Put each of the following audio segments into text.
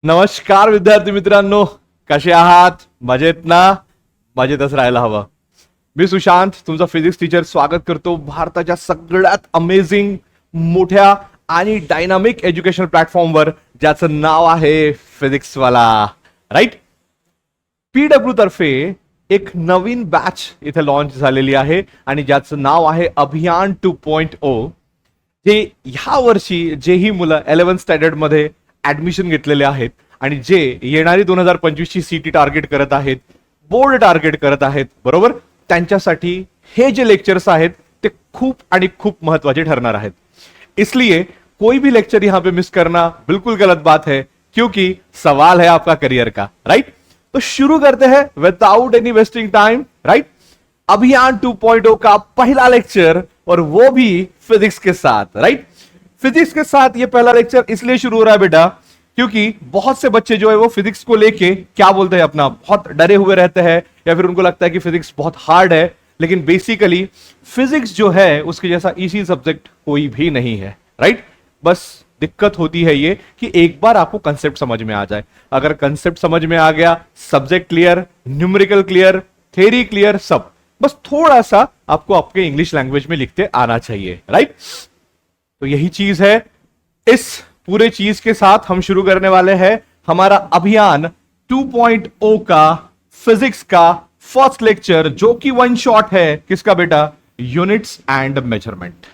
नमस्कार विद्यार्थी मित्रांनो, कसे आहात? मजेत ना? मजेतच राहायला हवं. मी सुशांत, तुमचा फिजिक्स टीचर, स्वागत करतो भारताच्या सगळ्यात अमेझिंग, मोठ्या आणि डायनामिक एज्युकेशन प्लॅटफॉर्मवर, ज्याचं नाव आहे फिजिक्सवाला. राईट? पीडब्ल्यू तर्फे एक नवीन बॅच इथे लॉन्च झालेली आहे आणि ज्याचं नाव आहे अभियान 2.0. जे ह्या वर्षी जेही मुलं 11th स्टँडर्ड मध्ये ऍडमिशन घेतलेले आहेत आणि जे येणारी 2025 ची सीटी टार्गेट करत आहेत, बोर्ड टार्गेट करत आहेत, बरोबर, त्यांच्यासाठी हे जे लेक्चर्स आहेत ते खूप आणि खूप महत्वाचे ठरणार आहेत. इसलिए कोई भी लेक्चर यहां पे मिस करना बिल्कुल गलत बात है, क्योंकि सवाल है आपका करियर का. राइट? तो शुरू करते हैं without any wasting time. Right? अभियान 2.0 का पहला लेक्चर, और वो भी फिजिक्स के साथ. राइट? फिजिक्स के साथ ये पहला लेक्चर इसलिए शुरू हो रहा है बेटा, क्योंकि बहुत से बच्चे जो है वो फिजिक्स को लेके क्या बोलते हैं, अपना बहुत डरे हुए रहते हैं, या फिर उनको लगता है कि फिजिक्स बहुत हार्ड है. लेकिन बेसिकली फिजिक्स जो है उसके जैसा इजी सब्जेक्ट कोई भी नहीं है. राइट? बस दिक्कत होती है ये कि एक बार आपको कंसेप्ट समझ में आ जाए. अगर कंसेप्ट समझ में आ गया, subject clear, numerical clear, theory clear, सब, बस थोड़ा सा आपको आपके इंग्लिश लैंग्वेज में लिखते आना चाहिए. राइट? तो यही चीज है. इस पूरे चीज के साथ हम शुरू करने वाले हैं हमारा अभियान 2.0 का फिजिक्स का फर्स्ट लेक्चर, जो कि वन शॉट है. किसका बेटा? Units and measurement.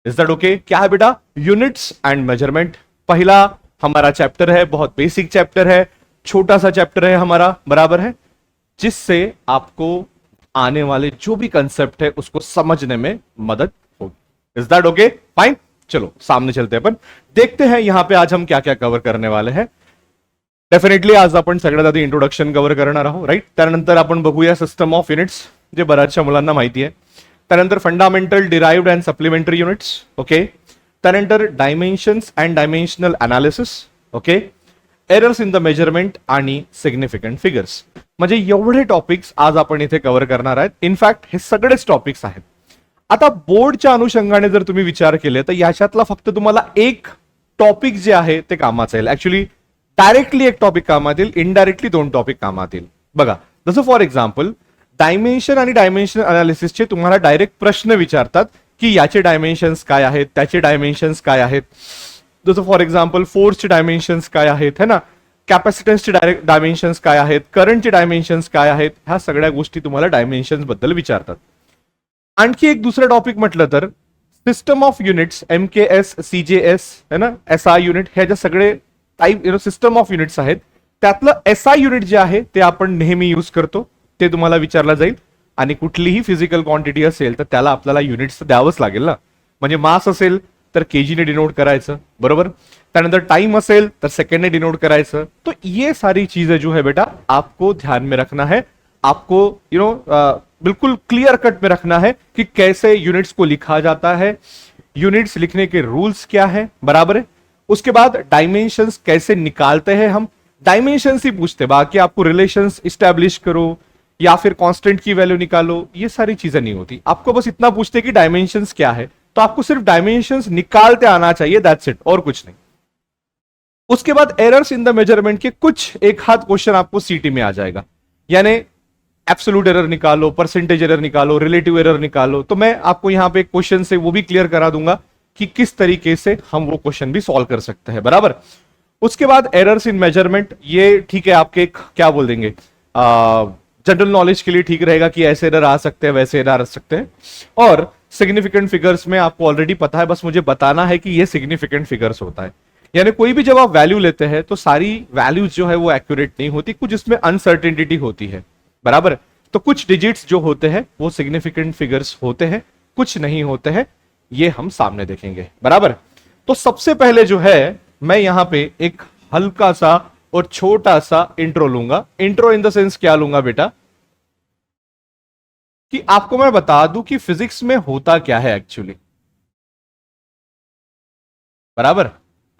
Is that okay? क्या है बेटा? Units and measurement. पहला हमारा चैप्टर है, बहुत बेसिक चैप्टर है, छोटा सा चैप्टर है हमारा, बराबर है, जिससे आपको आने वाले जो भी कंसेप्ट है उसको समझने में मदद होगी. Is that okay? फाइन. चलो सामने चलते हैं, अपन देखते हैं यहां पे आज हम क्या क्या कव्हर करने वाले हैं. डेफिनेटली आज आपण सगळ्यात आधी इंट्रोडक्शन कव्हर करणार आहोत. राईट? त्यानंतर आपण बघूया सिस्टम ऑफ युनिट्स, जे बऱ्याचशा मुलांना माहिती आहे. त्यानंतर fundamental, derived and supplementary units. Okay. त्यानंतर dimensions and dimensional analysis. Okay. Errors in the measurement आणि सिग्निफिकंट फिगर्स. म्हणजे एवढे टॉपिक्स आज आपण इथे कव्हर करणार आहेत. इनफॅक्ट हे सगळेच टॉपिक्स आहेत. आता बोर्डच्या अनुषंगाने जर तुम्ही विचार केले तर याच्यातला फक्त तुम्हाला एक टॉपिक जे आहे ते कामाचं येईल. ऍक्च्युली डायरेक्टली एक टॉपिक कामात येईल, इनडायरेक्टली दोन टॉपिक कामात येईल. बघा, जसं फॉर एक्झाम्पल डायमेन्शन आणि डायमेन्शन अनालिसिसचे तुम्हाला डायरेक्ट प्रश्न विचारतात की याचे डायमेन्शन्स काय आहेत, त्याचे डायमेन्शन्स काय आहेत. जसं फॉर एक्झाम्पल फोर्सचे डायमेन्शन्स काय आहेत, है ना, कॅपॅसिटन्सचे डायरेक्ट डायमेन्शन्स काय आहेत, करंटचे डायमेन्शन्स काय आहेत, ह्या सगळ्या गोष्टी तुम्हाला डायमेन्शन्स बद्दल विचारतात. आणखी एक दुसरं टॉपिक म्हटलं तर system of units, MKS, CJS, है ना, SI युनिट, हे जे सगळे टाइप सिस्टम ऑफ युनिट्स आहेत, त्यातलं SI युनिट जे आहे ते आपण नेहमी यूज करतो, ते तुम्हाला विचारलं जाईल. आणि कुठलीही फिजिकल क्वांटिटी असेल तर त्याला आपल्याला युनिट्स द्यावंच लागेल ना. म्हणजे मास असेल तर केजी ने डिनोट करायचं, बरोबर. त्यानंतर टाइम असेल तर सेकंड ने डिनोट करायचं. तो ये सारी चीजें जो है बेटा आपको ध्यान में रखना है. आपको बिल्कुल क्लियर कट में रखना है कि कैसे यूनिट्स को लिखा जाता है, यूनिट्स लिखने के रूल्स क्या है, बराबर है. उसके बाद डायमेंशंस कैसे निकालते हैं हम, डायमेंशंस ही पूछते, बाकी आपको रिलेशंस इस्टेब्लिश करो या फिर कांस्टेंट की वैल्यू निकालो, ये सारी चीजें नहीं होती. आपको बस इतना पूछते कि डायमेंशंस क्या है, तो आपको सिर्फ डायमेंशंस निकालते आना चाहिए, दैट्स इट, और कुछ नहीं. उसके बाद एरर्स इन द मेजरमेंट के कुछ एक हाथ क्वेश्चन आपको सीटी में आ जाएगा, यानी एब्सोल्यूट एरर निकालो, परसेंटेज एरर निकालो, रिलेटिव एरर निकालो. तो मैं आपको यहां पे क्वेश्चन से वो भी क्लियर करा दूंगा कि किस तरीके से हम वो क्वेश्चन भी सॉल्व कर सकते हैं, बराबर. उसके बाद एरर्स इन मेजरमेंट, ये ठीक है आपके क्या बोल देंगे, जनरल नॉलेज के लिए ठीक रहेगा कि ऐसे एरर आ सकते हैं, वैसे एरर आ सकते हैं. और सिग्निफिकेंट फिगर्स में आपको ऑलरेडी पता है, बस मुझे बताना है कि ये सिग्निफिकेंट फिगर्स होता है. यानी कोई भी जब आप वैल्यू लेते हैं तो सारी वैल्यूज जो है वो एक्यूरेट नहीं होती, कुछ इसमें अनसर्टेनिटी होती है, बराबर. तो कुछ डिजिट्स जो होते हैं वो सिग्निफिकेंट फिगर्स होते हैं, कुछ नहीं होते हैं, ये हम सामने देखेंगे, बराबर. तो सबसे पहले जो है मैं यहां पे एक हल्का सा और छोटा सा इंट्रो लूंगा. इंट्रो इन द सेंस क्या लूंगा बेटा, कि आपको मैं बता दूं कि फिजिक्स में होता क्या है एक्चुअली, बराबर.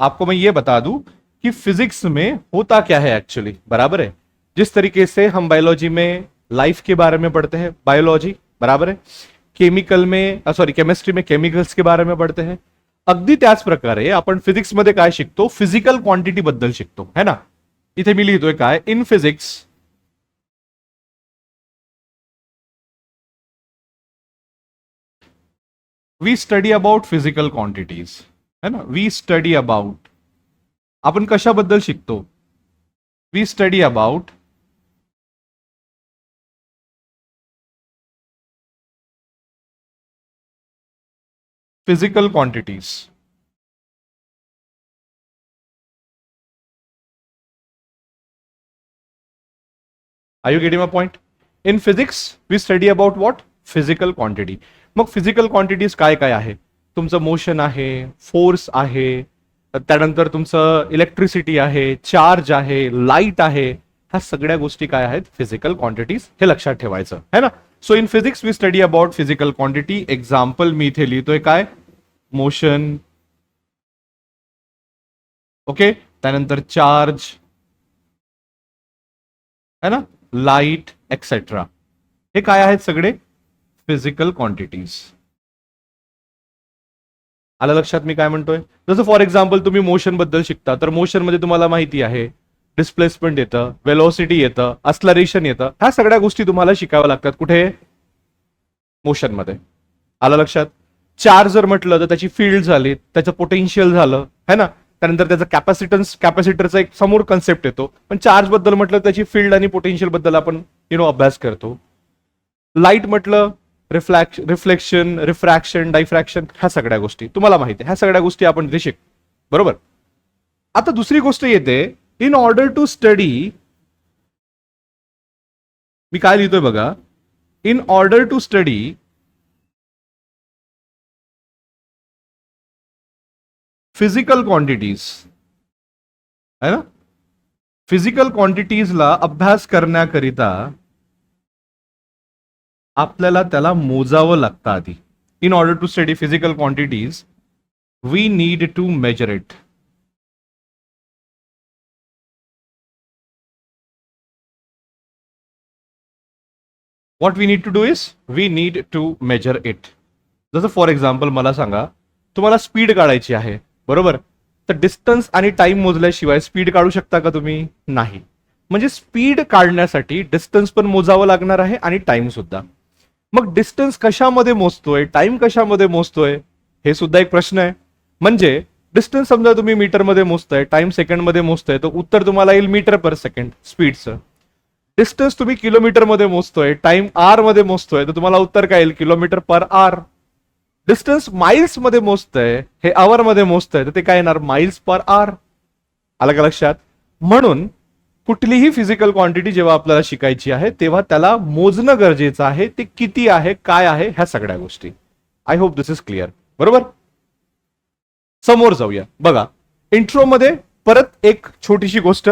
आपको मैं ये बता दूं कि फिजिक्स में होता क्या है एक्चुअली, बराबर है. जिस तरीके से हम बायोलॉजी में लाइफ के बारे में पढ़ते हैं, बायोलॉजी, बराबर है, केमिकल में केमिस्ट्री में केमिकल्स के बारे में पढ़ते हैं, अगदी त्याच प्रकारे आपण फिजिक्समध्ये काय शिकतो, फिजिकल क्वांटिटी बद्दल शिकतो है ना. इथे मी लिहितोय काय, in physics we study about physical quantities है ना. वी स्टडी अबाउट, आपण कशाबद्दल शिकतो, we study about physical quantities. Are you getting my point. In physics we study about what, physical quantity. मग फिजिकल क्वांटिटीज काय काय आहे, तुमचं मोशन आहे, फोर्स आहे, त्यानंतर तुमचं इलेक्ट्रिसिटी आहे, चार्ज आहे, लाईट आहे, ह्या सगळ्या गोष्टी काय आहेत, फिजिकल क्वांटिटीज. हे लक्षात ठेवायचं है ना. So in physics we study about physical quantity. Example मी इथे लिहितोय काय, मोशन, ओके, त्यानंतर चार्ज है ना, लाईट एक्सेट्रा. हे काय आहेत सगळे, फिजिकल क्वांटिटीज. आलं लक्षात मी काय म्हणतोय. जसं फॉर एक्झाम्पल तुम्ही मोशन बद्दल शिकता, तर मोशन मध्ये तुम्हाला माहिती आहे डिस्प्लेसमेंट येतं, वेलोसिटी येतं, अस्लरेशन येतं, ह्या सगळ्या गोष्टी तुम्हाला शिकाव्या लागतात कुठे, मोशन मध्ये. आलं लक्षात. चार्ज जर म्हटलं तर त्याची फील्ड झाली, त्याचं पोटेन्शियल झालं है ना, त्यानंतर त्याचं कॅपॅसिटन्स, कॅपॅसिटरचा एक समोर कन्सेप्ट येतो. पण चार्ज बद्दल म्हटलं त्याची फील्ड आणि पोटेन्शियल बद्दल आपण अभ्यास करतो. लाईट म्हटलं रिफ्लेक्शन, रिफ्रॅक्शन, डायफ्रॅक्शन, ह्या सगळ्या गोष्टी तुम्हाला माहिती आहे. ह्या सगळ्या गोष्टी आपण इथे शिक, बरोबर. आता दुसरी गोष्ट येते, इन ऑर्डर टू स्टडी, मी काय लिहितोय बघा, in order to study physical quantities है ना. फिजिकल क्वांटिटीजला अभ्यास करण्याकरिता आपल्याला त्याला मोजावं लागतं आधी. In order to study physical quantities we need to measure it. What we need to do is we need to measure it. जसं फॉर एक्झाम्पल मला सांगा, तुम्हाला स्पीड काढायची आहे, बरोबर. तर डिस्टन्स आणि टाइम मोजल्याशिवाय स्पीड काढू शकता का तुम्ही, नाही. म्हणजे स्पीड काढण्यासाठी डिस्टन्स पण मोजावं लागणार आहे आणि टाइम सुद्धा. मग डिस्टन्स कशामध्ये मोजतोय, टाइम कशामध्ये मोजतोय, हे सुद्धा एक प्रश्न आहे. म्हणजे डिस्टन्स समजा तुम्ही मीटरमध्ये मोजताय, टाइम सेकंडमध्ये मोजताय, तर उत्तर तुम्हाला येईल मीटर पर सेकंड स्पीडचं. डिस्टन्स तुम्ही किलोमीटरमध्ये मोजतोय, टाइम आर मध्ये मोजतोय, तर तुम्हाला उत्तर काय येईल, किलोमीटर पर आर. डिस्टन्स माइल्स मध्ये मोजतंय, हे आवर मध्ये मोजतंय, तर ते काय येणार, माइल्स पर आर. आलं का लक्षात. म्हणून कुठलीही फिजिकल क्वांटिटी जेव्हा आपल्याला शिकायची आहे तेव्हा त्याला मोजणं गरजेचं आहे, ते किती आहे, काय आहे, ह्या सगळ्या गोष्टी. I hope this is clear, बरोबर. समोर जाऊया. बघा, इंट्रो मध्ये परत एक छोटीशी गोष्ट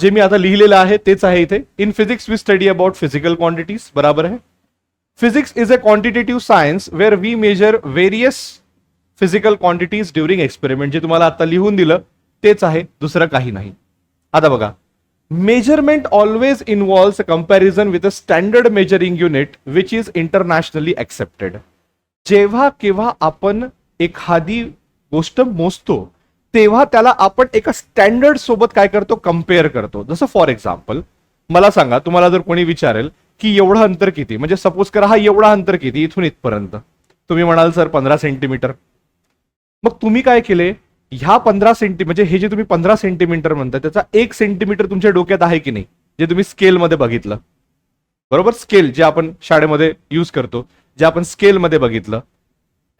जे मी आता लिहिलेलं आहे तेच आहे इथे. In physics we study about physical quantities, बराबर आहे. Physics is a quantitative science where we measure various physical quantities during experiment. जे तुम्हाला आता लिहून दिलं तेच आहे, दुसरं काही नाही. आता बघा, measurement always involves a comparison with a standard measuring unit which is internationally accepted. जेव्हा केव्हा आपण एखादी गोष्ट मोजतो तेव्हा त्याला आपण एका स्टँडर्ड सोबत काय करतो, कम्पेअर करतो. जसं फॉर एक्झाम्पल मला सांगा, तुम्हाला जर कोणी विचारेल की एवढं अंतर किती, म्हणजे सपोज करा हा एवढा अंतर किती इथून इथपर्यंत, तुम्ही म्हणाल सर 15 सेंटीमीटर. मग तुम्ही काय केले, ह्या 15 सेंटी म्हणजे हे जे तुम्ही 15 सेंटीमीटर म्हणता त्याचा 1 सेंटीमीटर तुमच्या डोक्यात आहे की नाही, जे तुम्ही स्केलमध्ये बघितलं, बरोबर. स्केल जे आपण शाळेमध्ये यूज करतो, जे आपण स्केलमध्ये बघितलं,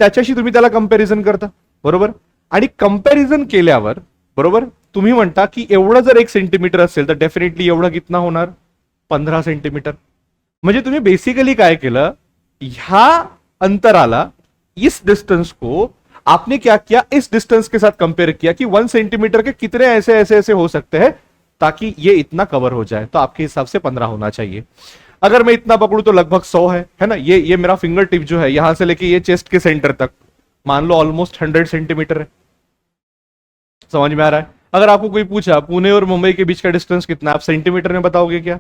त्याच्याशी तुम्ही त्याला कंपॅरिझन करता, बरोबर. आणि कंपॅरिझन केल्यावर, बरोबर, तुम्ही म्हणता की एवढं जर 1 सेंटीमीटर असेल तर डेफिनेटली एवढं कितना होणार, 15 सेंटीमीटर. म्हणजे तुम्ही बेसिकली काय केलं, ह्या अंतराला, इस डिस्टेंस को आपने क्या किया, इस डिस्टेंस के साथ कंपेयर किया कि 1 सेंटीमीटर के कितने ऐसे ऐसे ऐसे हो सकते हैं ताकि ये इतना कवर हो जाए, तो आपके हिसाब से 15 होना चाहिए. अगर मैं इतना पकड़ू तो लगभग 100 है ना. ये मेरा फिंगर टिप जो है यहां से लेके ये चेस्ट के सेंटर तक मान लो ऑलमोस्ट 100 सेंटीमीटर है. समझ में आ रहा है. अगर आपको कोई पूछा पुणे और मुंबई के बीच का डिस्टेंस कितना, आप सेंटीमीटर में बताओगे क्या,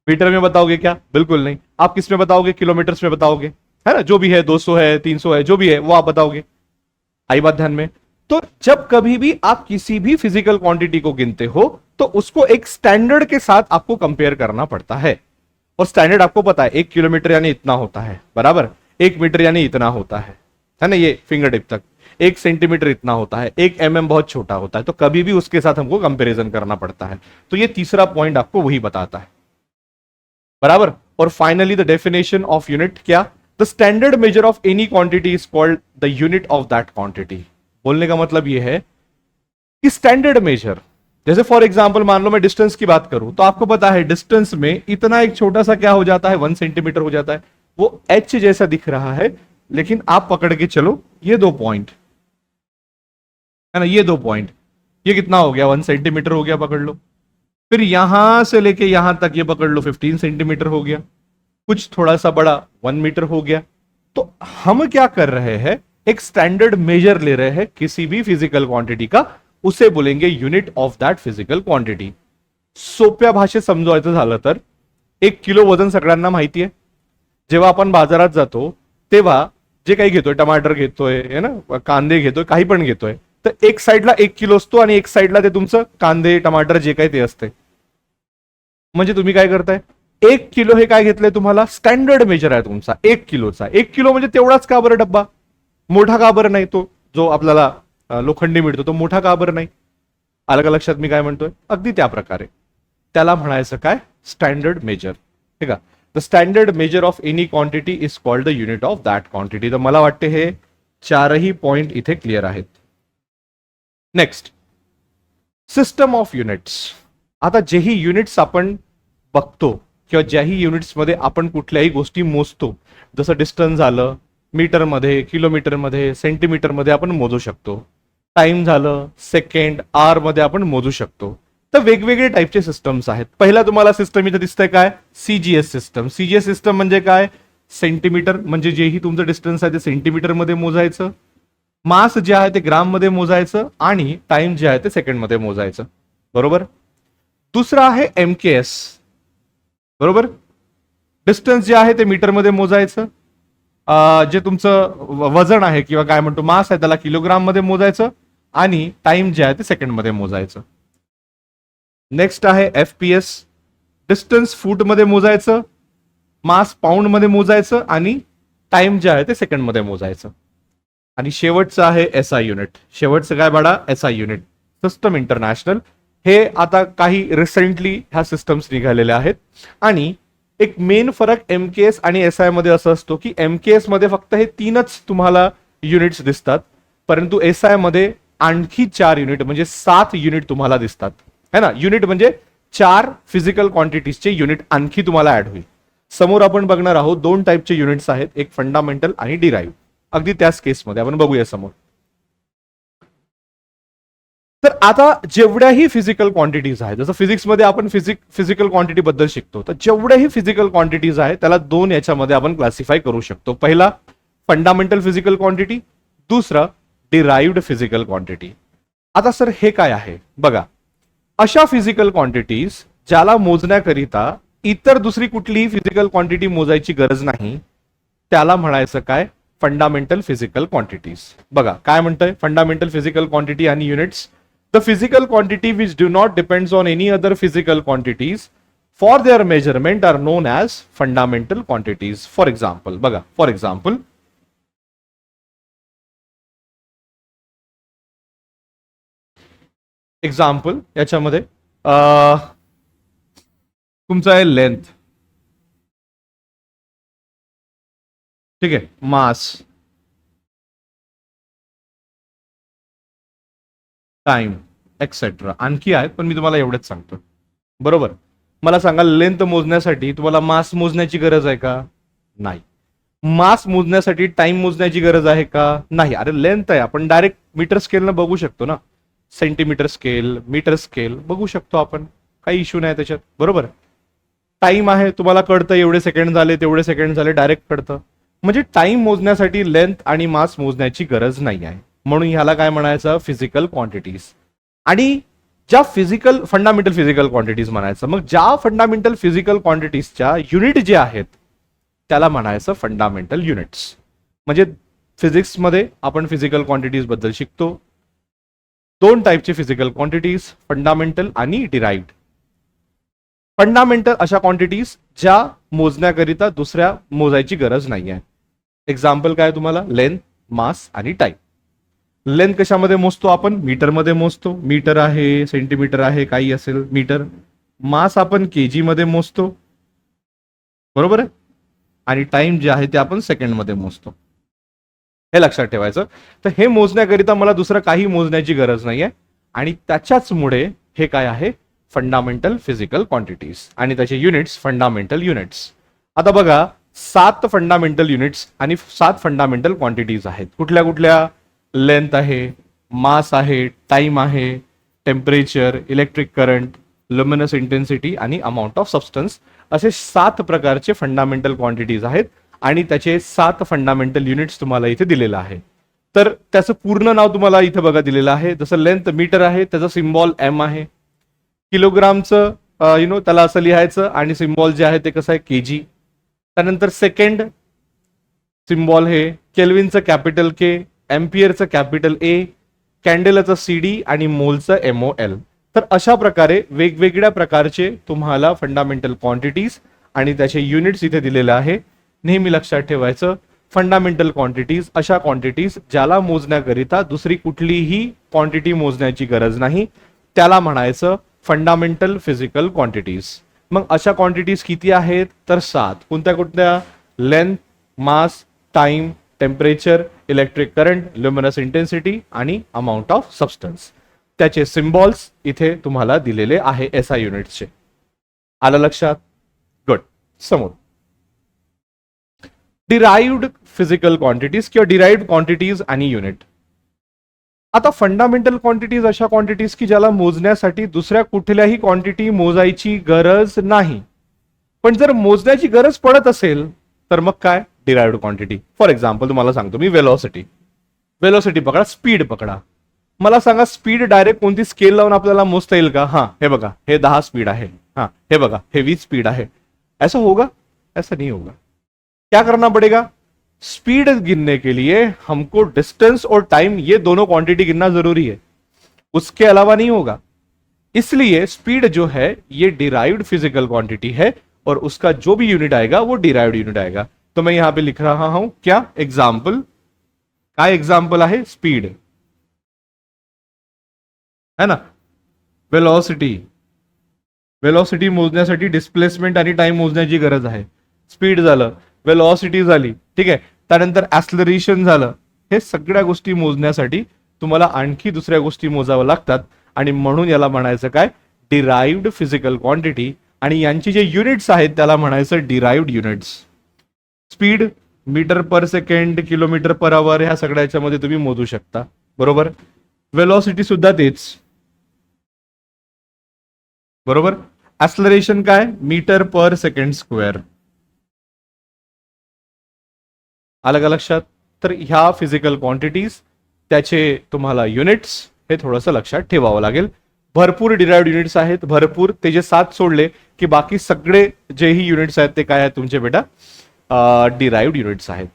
मीटर में बताओगे क्या, बिल्कुल नहीं. आप किस में बताओगे, किलोमीटर्स में बताओगे, है ना. जो भी है 200 है, 300 है, जो भी है वो आप बताओगे. आई बात ध्यान में? तो जब कभी भी आप किसी भी फिजिकल क्वांटिटी को गिनते हो तो उसको एक स्टैंडर्ड के साथ आपको कंपेयर करना पड़ता है, और स्टैंडर्ड आपको पता है 1 किलोमीटर यानी इतना होता है, बराबर, 1 मीटर यानी इतना होता है ना, ये फिंगर टिप तक 1 सेंटीमीटर इतना होता है, 1 mm बहुत छोटा होता है, तो कभी भी उसके साथ हमको कंपैरिजन करना पड़ता है। तो ये तीसरा पॉइंट आपको वही बताता है, बराबर। और finally the definition of unit क्या? The standard measure of any quantity is called the unit of that quantity. बोलने का मतलब यह है कि स्टैंडर्ड मेजर, जैसे फॉर एग्जाम्पल मान लो मैं डिस्टेंस की बात करूं, तो आपको पता है डिस्टेंस में इतना एक छोटा सा क्या हो जाता है, 1 सेंटीमीटर हो जाता है। वो एच जैसा दिख रहा है, लेकिन आप पकड़ के चलो ये 2 पॉइंट है ना, ये 2 पॉइंट, ये कितना हो गया, 1 सेंटीमीटर हो गया, पकड़ लो। फिर यहां से लेके यहां तक ये पकड़ लो, 15 सेंटीमीटर हो गया। कुछ थोड़ा सा बड़ा 1 मीटर हो गया। तो हम क्या कर रहे हैं, एक स्टैंडर्ड मेजर ले रहे हैं किसी भी फिजिकल क्वांटिटी का, उसे बोलेंगे unit of that physical quantity. सोप्या भाषेत समजवायचं झालं तर 1 किलो वजन सगळ्यांना माहिती आहे। जेव्हा आपण बाजारात जातो तेव्हा जे काही घेतोय, टमाटर घेतोय है ना, कांदे घेतोय, काही पण घेतोय, तर एक साईडला 1 किलो असतो आणि एक साईडला ते तुमचं कांदे टमाटर जे काही ते असते। म्हणजे तुम्ही काय करताय, 1 किलो हे काय घेतलंय, तुम्हाला स्टँडर्ड मेजर आहे तुमचा 1 किलोचा। 1 किलो म्हणजे तेवढाच का बरं डब्बा, मोठा का बरं नाही, तो जो आपल्याला लोखंडी मिळतो तो मोठा का बरं नाही? आलं का लक्षात मी काय म्हणतोय? अगदी त्या प्रकारे त्याला म्हणायचं काय, स्टँडर्ड मेजर, ठीक आहे। The standard major of any quantity is called the unit of that quantity. तर मला वाटते हे चारही पॉइंट इथे क्लिअर आहेत। Next, system of units. आता जेही युनिट्स आपण बघतो किंवा ज्याही युनिट्स मध्ये आपण कुठल्याही गोष्टी मोजतो, जसं डिस्टन्स झालं, मीटरमध्ये, किलोमीटरमध्ये, सेंटीमीटरमध्ये आपण मोजू शकतो, टाइम झालं, सेकंड, आवर मध्ये आपण मोजू शकतो। तर वेगवेगळे टाइपचे सिस्टम्स आहेत। पहिला तुम्हाला सिस्टम इथे दिसतंय काय, सीजीएस सिस्टम। सीजीएस सिस्टम म्हणजे काय, सेंटीमीटर, म्हणजे जेही तुमचं डिस्टन्स आहे ते सेंटीमीटर मध्ये मोजायचं, मास जे आहे ते ग्राम मध्ये मोजायचं, आणि टाइम जे आहे ते सेकंड मध्ये मोजायचं, बरोबर। दुसरा आहे एमकेएस, बरोबर, डिस्टन्स जे आहे ते मीटर मध्ये मोजायचं, जे तुमचं वजन आहे किंवा काय म्हणतो मास आहे त्याला किलोग्राम मध्ये मोजायचं, आणि टाइम जे आहे ते सेकंड मध्ये मोजायचं। नेक्स्ट आहे एफपीएस, डिस्टन्स फूट मध्ये मोजायचं, मास पाऊंड मध्ये मोजायचं, आणि टाइम जे आहे ते सेकंड मध्ये मोजायचं। आणि शेवटचं आहे एसआय युनिट। शेवटचं काय बाळा, एसआय युनिट, सिस्टम इंटरनॅशनल। हे आता काही रिसेंटली ह्या सिस्टम्स निघालेल्या आहेत। आणि एक मेन फरक एमकेएस आणि एसआय मध्ये असं असतो की एमकेएस मध्ये फक्त हे 3च तुम्हाला युनिट्स दिसतात, परंतु एसआय मध्ये आणखी 4 युनिट म्हणजे 7 युनिट तुम्हाला दिसतात, है ना। युनिट म्हणजे 4 फिजिकल क्वांटिटीजचे युनिट आणखी तुम्हाला ऍड होईल। समोर आपण बघणार आहोत 2 टाइपचे युनिट्स आहेत, एक फंडामेंटल आणि डिराइव्ह। अगदी त्याच केसमध्ये आपण बघूया समोर। तर आता जेवढ्याही फिजिकल क्वांटिटीज आहेत, जसं फिजिक्समध्ये आपण फिजिकल क्वांटिटी बद्दल शिकतो, तर जेवढ्याही फिजिकल क्वांटिटीज आहेत त्याला 2 याच्यामध्ये आपण क्लासिफाय करू शकतो। पहिला फंडामेंटल फिजिकल क्वांटिटी, दुसरा डिराइव्ड फिजिकल क्वांटिटी। आता सर हे काय आहे बघा, अशा फिजिकल क्वांटिटीज ज्याला मोजण्याकरिता इतर दुसरी कुठलीही फिजिकल क्वांटिटी मोजायची गरज नाही, त्याला म्हणायचं काय, फंडामेंटल फिजिकल क्वांटिटीज। बघा काय म्हणतंय, फंडामेंटल फिजिकल क्वांटिटी आणि units, the physical quantity which do not depends on any other physical quantities for their measurement are known as fundamental quantities. For example, बघा, for example, example याच्यामध्ये तुमचा आहे length, ठीक आहे, मास, टाइम एक्सेट्रा, आणखी आहेत पण मी तुम्हाला एवढंच सांगतो, बरोबर। मला सांगा, लेंथ मोजण्यासाठी तुम्हाला मास मोजण्याची गरज आहे का? नाही। मास मोजण्यासाठी टाइम मोजण्याची गरज आहे का? नाही। अरे लेंथ आहे, आपण डायरेक्ट मीटर स्केलनं बघू शकतो ना, सेंटीमीटर स्केल, मीटर स्केल बघू शकतो आपण, काही इश्यू नाही त्याच्यात, बरोबर। टाइम आहे, तुम्हाला कळतं एवढे सेकंड झाले, तेवढे सेकंड झाले, डायरेक्ट कळतं। म्हणजे टाइम मोजण्यासाठी लेंथ आणि मास मोजण्याची गरज नाही आहे, म्हणून ह्याला काय म्हणायचं, फिजिकल क्वांटिटीज। आणि ज्या फिजिकल फंडामेंटल फिजिकल क्वांटिटीज म्हणायचं, मग ज्या फंडामेंटल फिजिकल क्वांटिटीजच्या युनिट जे आहेत त्याला म्हणायचं फंडामेंटल युनिट्स। म्हणजे फिजिक्समध्ये आपण फिजिकल क्वांटिटीज बद्दल शिकतो. दोन टाईपचे फिजिकल क्वांटिटीज, फंडामेंटल आणि डिराइव्ड. फंडामेंटल अशा क्वांटिटीज ज्या मोजण्याकरिता दुसऱ्या मोजायची गरज नाही आहे. एक्झाम्पल काय तुम्हाला, लेंथ, मास आणि टाइम. लेंथ कशामध्ये मोजतो आपण, मीटरमध्ये मोजतो. मीटर आहे, सेंटीमीटर आहे, काही असेल मीटर. मास आपण केजी मध्ये मोजतो, बरोबर आहे. आणि टाइम जे आहे ते आपण सेकंडमध्ये मोजतो. हे लक्षात ठेवायचं. तर हे मोजण्याकरिता मला दुसरं काही मोजण्याची गरज नाही आहे. आणि त्याच्याचमुळे हे काय आहे, फंडामेंटल फिजिकल क्वांटिटीज, आणि त्याचे युनिट्स फंडामेंटल युनिट्स. आता बघा, 7 फंडामेंटल युनिट्स आणि 7 फंडामेंटल क्वांटिटीज आहेत. कुठल्या कुठल्या, लेंथ आहे, मास आहे, टाइम आहे, temperature, electric current, luminous intensity आणि अमाऊंट ऑफ सबस्टन्स. असे 7 प्रकारचे फंडामेंटल क्वांटिटीज आहेत आणि त्याचे 7 फंडामेंटल युनिट्स तुम्हाला इथे दिलेलं आहे. तर त्याचं पूर्ण नाव तुम्हाला इथे बघा दिलेलं आहे. जसं लेंथ मीटर आहे, त्याचा सिम्बॉल एम आहे. किलोग्रामचं त्याला असं लिहायचं आणि सिम्बॉल जे आहे ते कसं आहे, केजी. त्यानंतर सेकंड सिम्बॉल हे केल्विनचं कॅपिटल के, एम्पियरचं कॅपिटल ए, कॅन्डेलाचं सीडी आणि मोलचं एमओएल. तर अशा प्रकारे वेगवेगळ्या प्रकारचे तुम्हाला फंडामेंटल क्वांटिटीज आणि त्याचे युनिट्स इथे दिलेले आहे. नेहमी लक्षात ठेवायचं, फंडामेंटल क्वांटिटीज अशा क्वांटिटीज ज्याला मोजण्याकरिता दुसरी कुठलीही क्वांटिटी मोजण्याची गरज नाही, त्याला म्हणायचं फंडामेंटल फिजिकल क्वांटिटीज. मग अशा क्वांटिटीज किती आहेत, तर 7. कोणत्या कोणत्या, length, mass, time, temperature, electric current, luminous intensity आणि अमाऊंट ऑफ सबस्टन्स. त्याचे सिम्बॉल्स इथे तुम्हाला दिलेले आहे एसआय युनिट्सचे. आलं लक्षात? गुड. समोर डिराइव्ड फिजिकल क्वांटिटीज किंवा डिराइव्ड क्वांटिटीज आणि युनिट. आता फंडामेंटल क्वांटिटीज अशा क्वांटिटीज की ज्याला मोजण्यासाठी दुसऱ्या कुठल्याही क्वांटिटी मोजायची गरज नाही. पण जर मोजण्याची गरज पडत असेल तर मग काय, डिराइव्ड क्वांटिटी. फॉर एक्झाम्पल तुम्हाला सांगतो मी, वेलोसिटी पकडा, स्पीड पकडा. मला सांगा, स्पीड डायरेक्ट कोणती स्केल लावून आपल्याला मोजता येईल का? हा, हे बघा, हे 10 स्पीड आहे. हाँ, हे बघा, हे 20 स्पीड है. ऐसा होगा? ऐसा नहीं होगा. क्या करना पड़ेगा? स्पीड गिनने के लिए हमको डिस्टेंस और टाइम, ये दोनों क्वांटिटी गिनना जरूरी है, उसके अलावा नहीं होगा. इसलिए स्पीड जो है ये डिराइव्ड फिजिकल क्वांटिटी है और उसका जो भी यूनिट आएगा वो डिराइव्ड यूनिट आएगा. तो मैं यहां पे लिख रहा हूं क्या, एग्जाम्पल. काय एग्जाम्पल आहे? स्पीड है ना. वेलॉसिटी मोजण्यासाठी डिस्प्लेसमेंट आणि टाइम मोजण्याची गरज आहे. स्पीड झालं, वेलॉसिटी झाली, ठीक आहे. त्यानंतर ऍक्सलरेशन झालं. हे सगळ्या गोष्टी मोजण्यासाठी तुम्हाला आणखी दुसऱ्या गोष्टी मोजाव्या लागतात आणि म्हणून याला म्हणायचं काय, डिराइव्ड फिजिकल क्वांटिटी. आणि यांची जे युनिट्स आहेत त्याला म्हणायचं derived units. Speed metre per second, kilometre per hour, ह्या सगळ्याच्या मध्ये तुम्ही मोजू शकता, बरोबर. वेलॉसिटी सुद्धा तेच, बरोबर. ऍक्सलरेशन काय, मीटर पर सेकंड स्क्वेअर. आलं का लक्षात? तर ह्या फिजिकल क्वांटिटीज, त्याचे तुम्हाला युनिट्स हे थोडंसं लक्षात ठेवावं लागेल. भरपूर डिराइव्ड युनिट्स आहेत, भरपूर. ते जे 7 सोडले की बाकी सगळे जेही युनिट्स आहेत ते काय आहेत तुमचे बेटा, डिराइव्ड युनिट्स आहेत.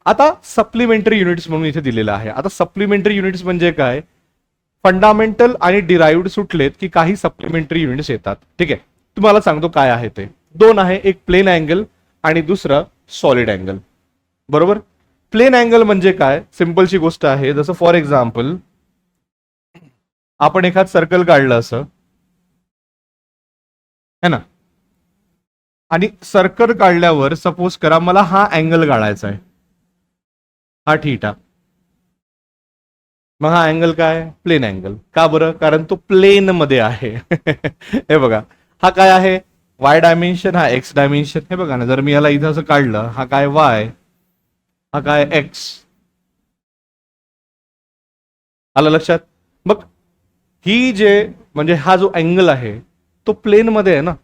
आता सप्लिमेंटरी युनिट्स म्हणून इथे दिलेलं आहे. आता सप्लिमेंटरी युनिट्स म्हणजे काय, फंडामेंटल आणि डिराइव्ड सुटलेत की काही सप्लिमेंटरी युनिट्स येतात, ठीक आहे. तुम्हाला सांगतो काय आहे ते. 2 आहे, एक प्लेन अँगल आणि दुसरं सॉलिड अँगल, बरोबर. प्लेन अँगल म्हणजे काय, सिंपलची गोष्ट आहे. जसं फॉर एक्झाम्पल आपण एखाद सर्कल काढलं असं, है ना, आणि सर्कल काढल्यावर सपोज करा मला हा अँगल काढायचा आहे, हा थीटा. मग हा अँगल काय, प्लेन अँगल. का बरं? कारण तो प्लेन मध्ये आहे. हे बघा, हा काय आहे, वाय डायमेन्शन, हा एक्स डायमेन्शन. हे बघा ना, जर मी याला इथं असं काढलं, हा काय वाय, हा काय एक्स. आलं लक्षात? मग ही जे म्हणजे हा जो अँगल आहे तो प्लेन मध्ये आहे ना,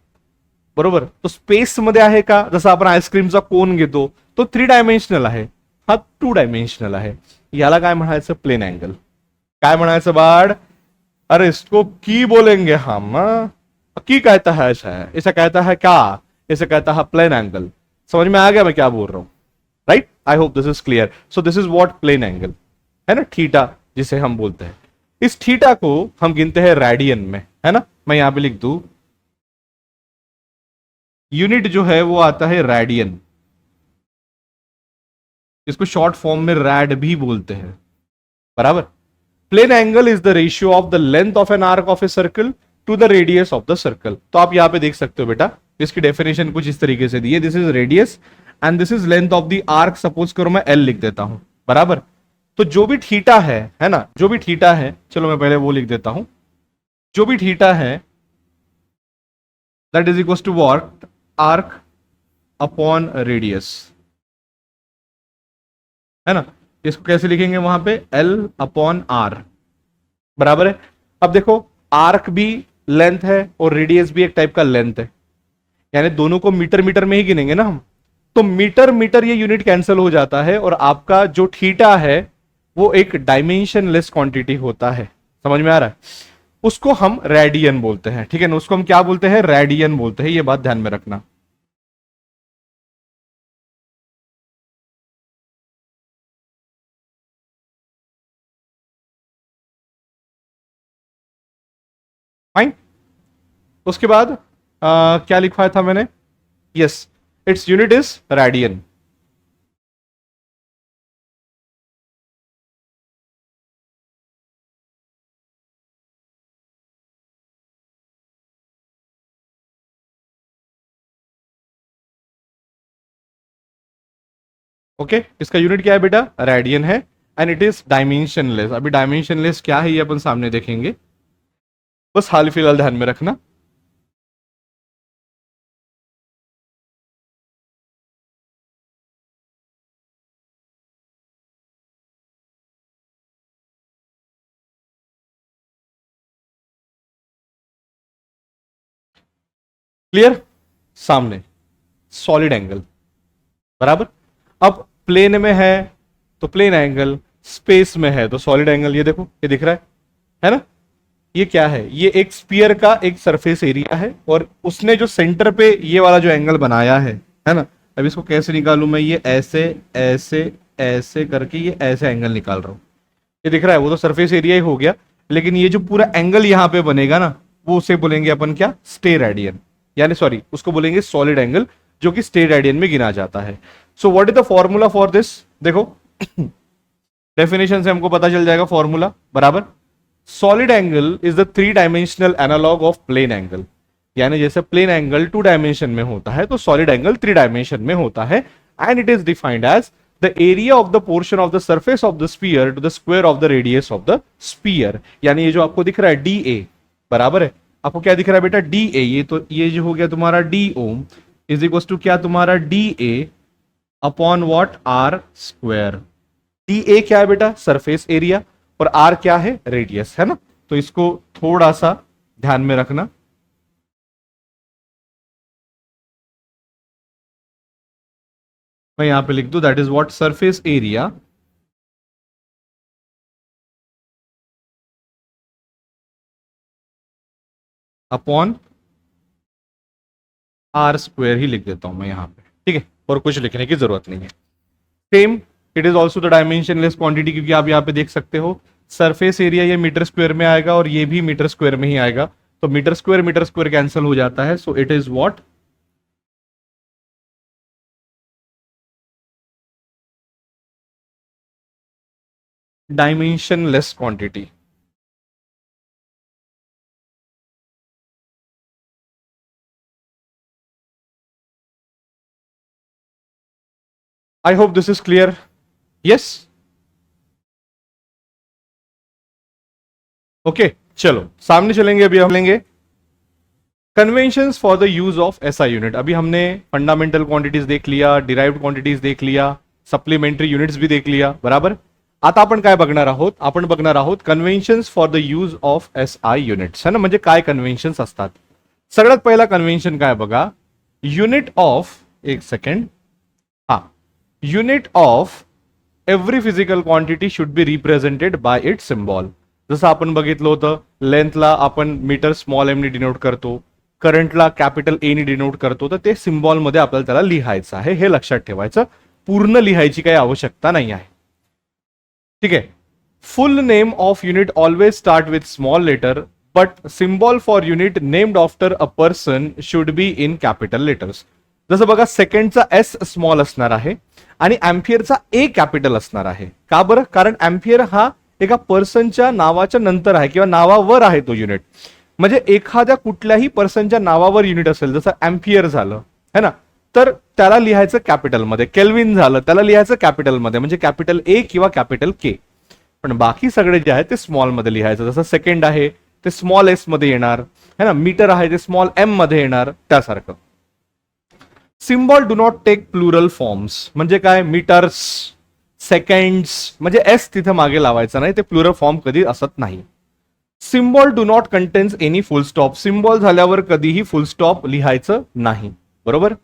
बरोबर. तो स्पेस मध्ये आहे का? जसं आपण आईस्क्रीमचा कोन घेतो तो 3 डायमेन्शनल आहे, हा 2 डायमेन्शनल आहे. याला काय म्हणायचं, प्लेन अँगल. काय म्हणायचं बाळ? अरे इसको की बोलेंगे हम, की कहता है ऐसा कहता है क्या, इसे कहता है प्लेन एंगल. समझ में आ गया मैं क्या बोल रहा हूं? Right? I hope this is clear. So this is what plane angle है ना, थीटा जिसे हम बोलते हैं. इस थीटा को हम गिनते हैं रेडियन में, है ना. मैं यहां पे लिख दूं, यूनिट जो है वो आता है रेडियन. इसको शॉर्ट फॉर्म में रैड भी बोलते हैं, बराबर. Plane angle is the ratio of the length of an arc of a circle to the radius of the circle. तो आप यहां पे देख सकते हो बेटा, इसकी डेफिनेशन कुछ इस तरीके से दी है. This is radius and this is length of the arc. Suppose करो मैं एल लिख देता हूं, बराबर. तो जो भी थीटा है ना, जो भी थीटा है, चलो मैं पहले वो लिख देता हूं. जो भी थीटा है that is equal to what, arc upon radius, है ना. इसको कैसे लिखेंगे वहां पे, एल अपॉन आर, बराबर है. अब देखो, आर्क भी लेंथ है और रेडियस भी एक टाइप का लेंथ है, यानी दोनों को मीटर मीटर में ही गिनेंगे ना हम. तो मीटर मीटर ये यूनिट कैंसिल हो जाता है और आपका जो थीटा है वो एक डायमेंशनलेस क्वांटिटी होता है. समझ में आ रहा है? उसको हम रेडियन बोलते हैं, ठीक है ना. उसको हम क्या बोलते हैं, रेडियन बोलते हैं. ये बात ध्यान में रखना. फाइन. उसके बाद क्या लिखवाया था मैंने, yes, its unit is radian. Okay, इसका यूनिट क्या है बेटा, रेडियन है. And it is dimensionless. अभी डायमेंशनलेस क्या है ये अपन सामने देखेंगे, बस हाल फिलहाल ध्यान में रखना. क्लियर? सामने सॉलिड एंगल, बराबर. अब प्लेन में है तो प्लेन एंगल, स्पेस में है तो सॉलिड एंगल. ये देखो, ये दिख रहा है ना. ये क्या है, ये एक स्फीयर का एक सरफेस एरिया है और उसने जो सेंटर पे ये वाला जो एंगल बनाया है ना. अब इसको कैसे निकालूं मैं, ये ऐसे ऐसे ऐसे करके ये ऐसे एंगल निकाल रहा हूं. ये दिख रहा है, वो तो सरफेस एरिया ही हो गया. लेकिन ये जो पूरा एंगल यहां पे बनेगा ना, वो उसे बोलेंगे अपन क्या, स्टे रेडियन. यानी सॉरी, उसको बोलेंगे सॉलिड एंगल, जो कि स्टे रेडियन में गिना जाता है. So what is the formula for this, देखो डेफिनेशन से हमको पता चल जाएगा फॉर्मूला, बराबर. Solid angle is the three dimensional analog of plane angle. यानी जैसे प्लेन एंगल 2 डायमेंशन में होता है तो सॉलिड एंगल 3 डायमेंशन में होता है. And it is defined as the area of the portion of the surface of the sphere to the square of the radius of the sphere. यानी ये जो आपको दिख रहा है डी ए, बराबर है. आपको क्या दिख रहा है बेटा, डी ए. ये तो ये जो हो गया तुम्हारा D ohm is equal to क्या, तुम्हारा D A upon what, R square. D A क्या है बेटा, सरफेस एरिया, और आर क्या है, रेडियस, है ना. तो इसको थोड़ा सा ध्यान में रखना. मैं यहां पे लिख दूं, that is what, surface area upon R square ही लिख देता हूं मैं यहां पे, ठीक है. और कुछ लिखने की जरूरत नहीं है. Same, it is also the dimensionless quantity, क्योंकि आप यहां पे देख सकते हो सरफेस एरिया ये मीटर स्क्वायर में आएगा और ये भी मीटर स्क्वायर में ही आएगा. तो मीटर स्क्वायर कैंसिल हो जाता है. सो it is what, dimensionless quantity. I hope this is clear. Yes, okay. चलो सामने चलेंगे. अभी हम लेंगे conventions for the use of SI unit. अभी हमने फंडामेंटल क्वांटिटीज देख लिया, डिराइव्ड क्वांटिटीज देख लिया, सप्लिमेंटरी युनिट्स भी देख लिया, बराबर. आता आपण काय बघणार आहोत, आपण बघणार आहोत conventions for the use of SI units, है ना. म्हणजे काय कन्व्हेन्शन्स असतात. सगळ्यात पहिला कन्व्हेन्शन काय बघा, युनिट ऑफ, एक सेकंड, हा, unit of every physical quantity should be represented by it symbol. जसं आपण बघितलं होतं, लेंथला आपण मीटर स्मॉल एम ने डिनोट करतो, करंटला कॅपिटल ए ने डिनोट करतो, तर ते सिम्बॉल मध्ये आपल्याला त्याला लिहायचं आहे, हे लक्षात ठेवायचं. पूर्ण लिहायची काही आवश्यकता नाही आहे. ठीक आहे. Full name of unit always start with small letter, but symbol for unit named after a person should be in capital letters. जसं बघा, सेकंडचा एस स्मॉल असणार आहे आणि अँपियरचा ए कॅपिटल असणार आहे. का बरं? कारण अँपियर हा एका पर्सनच्या नावाच्या नंतर आहे किंवा नावावर आहे तो युनिट. म्हणजे एखाद्या कुठल्याही पर्सनच्या नावावर युनिट असेल, जसं अँपियर झालं है ना, तर त्याला लिहायचं कॅपिटलमध्ये. केल्विन झालं, त्याला लिहायचं कॅपिटलमध्ये, म्हणजे कॅपिटल ए किंवा कॅपिटल के. पण बाकी सगळे जे आहे ते स्मॉल मध्ये लिहायचं. जसं सेकंड आहे ते स्मॉल एस मध्ये येणार है ना, मीटर आहे ते स्मॉल एम मध्ये येणार, त्यासारखं. Symbol do not take plural forms. म्हणजे काय? मीटर्स, सेकंड्स, म्हणजे एस तिथे मागे लावायचा नाही, ते प्लुरल फॉर्म कधी असत नाही. Symbol do not contains any full stop. Symbol झाल्यावर कधीही फुल स्टॉप लिहायचं नाही. बरोबर.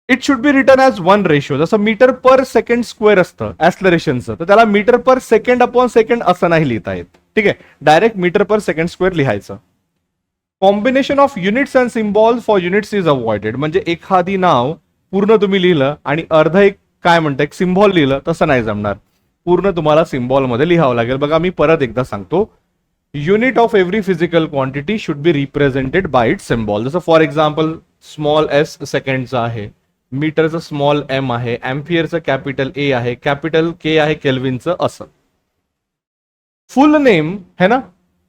It should be written as one ratio. जसं मीटर पर सेकंड स्क्वेअर असतं ऍक्सलरेशनचं, तर त्याला metre per second upon second असं नाही लिहिता येत. ठीक आहे, direct metre per second square लिहायचं. Combination of units and symbol for units is avoided. म्हणजे एखादी नाव पूर्ण तुम्ही लिहिलं आणि अर्ध एक काय म्हणतं एक सिम्बॉल लिहिलं, तसं नाही जमणार. पूर्ण तुम्हाला सिम्बॉल मध्ये लिहावं लागेल. बघा, मी परत एकदा सांगतो. Unit of every physical quantity should be represented by it symbol. जसं फॉर एक्झाम्पल स्मॉल एस सेकंडचा आहे, मीटरचं स्मॉल एम आहे, अँपियरचं कॅपिटल ए आहे, कॅपिटल के आहे केल्विनचं, असं. फुल नेम है ना,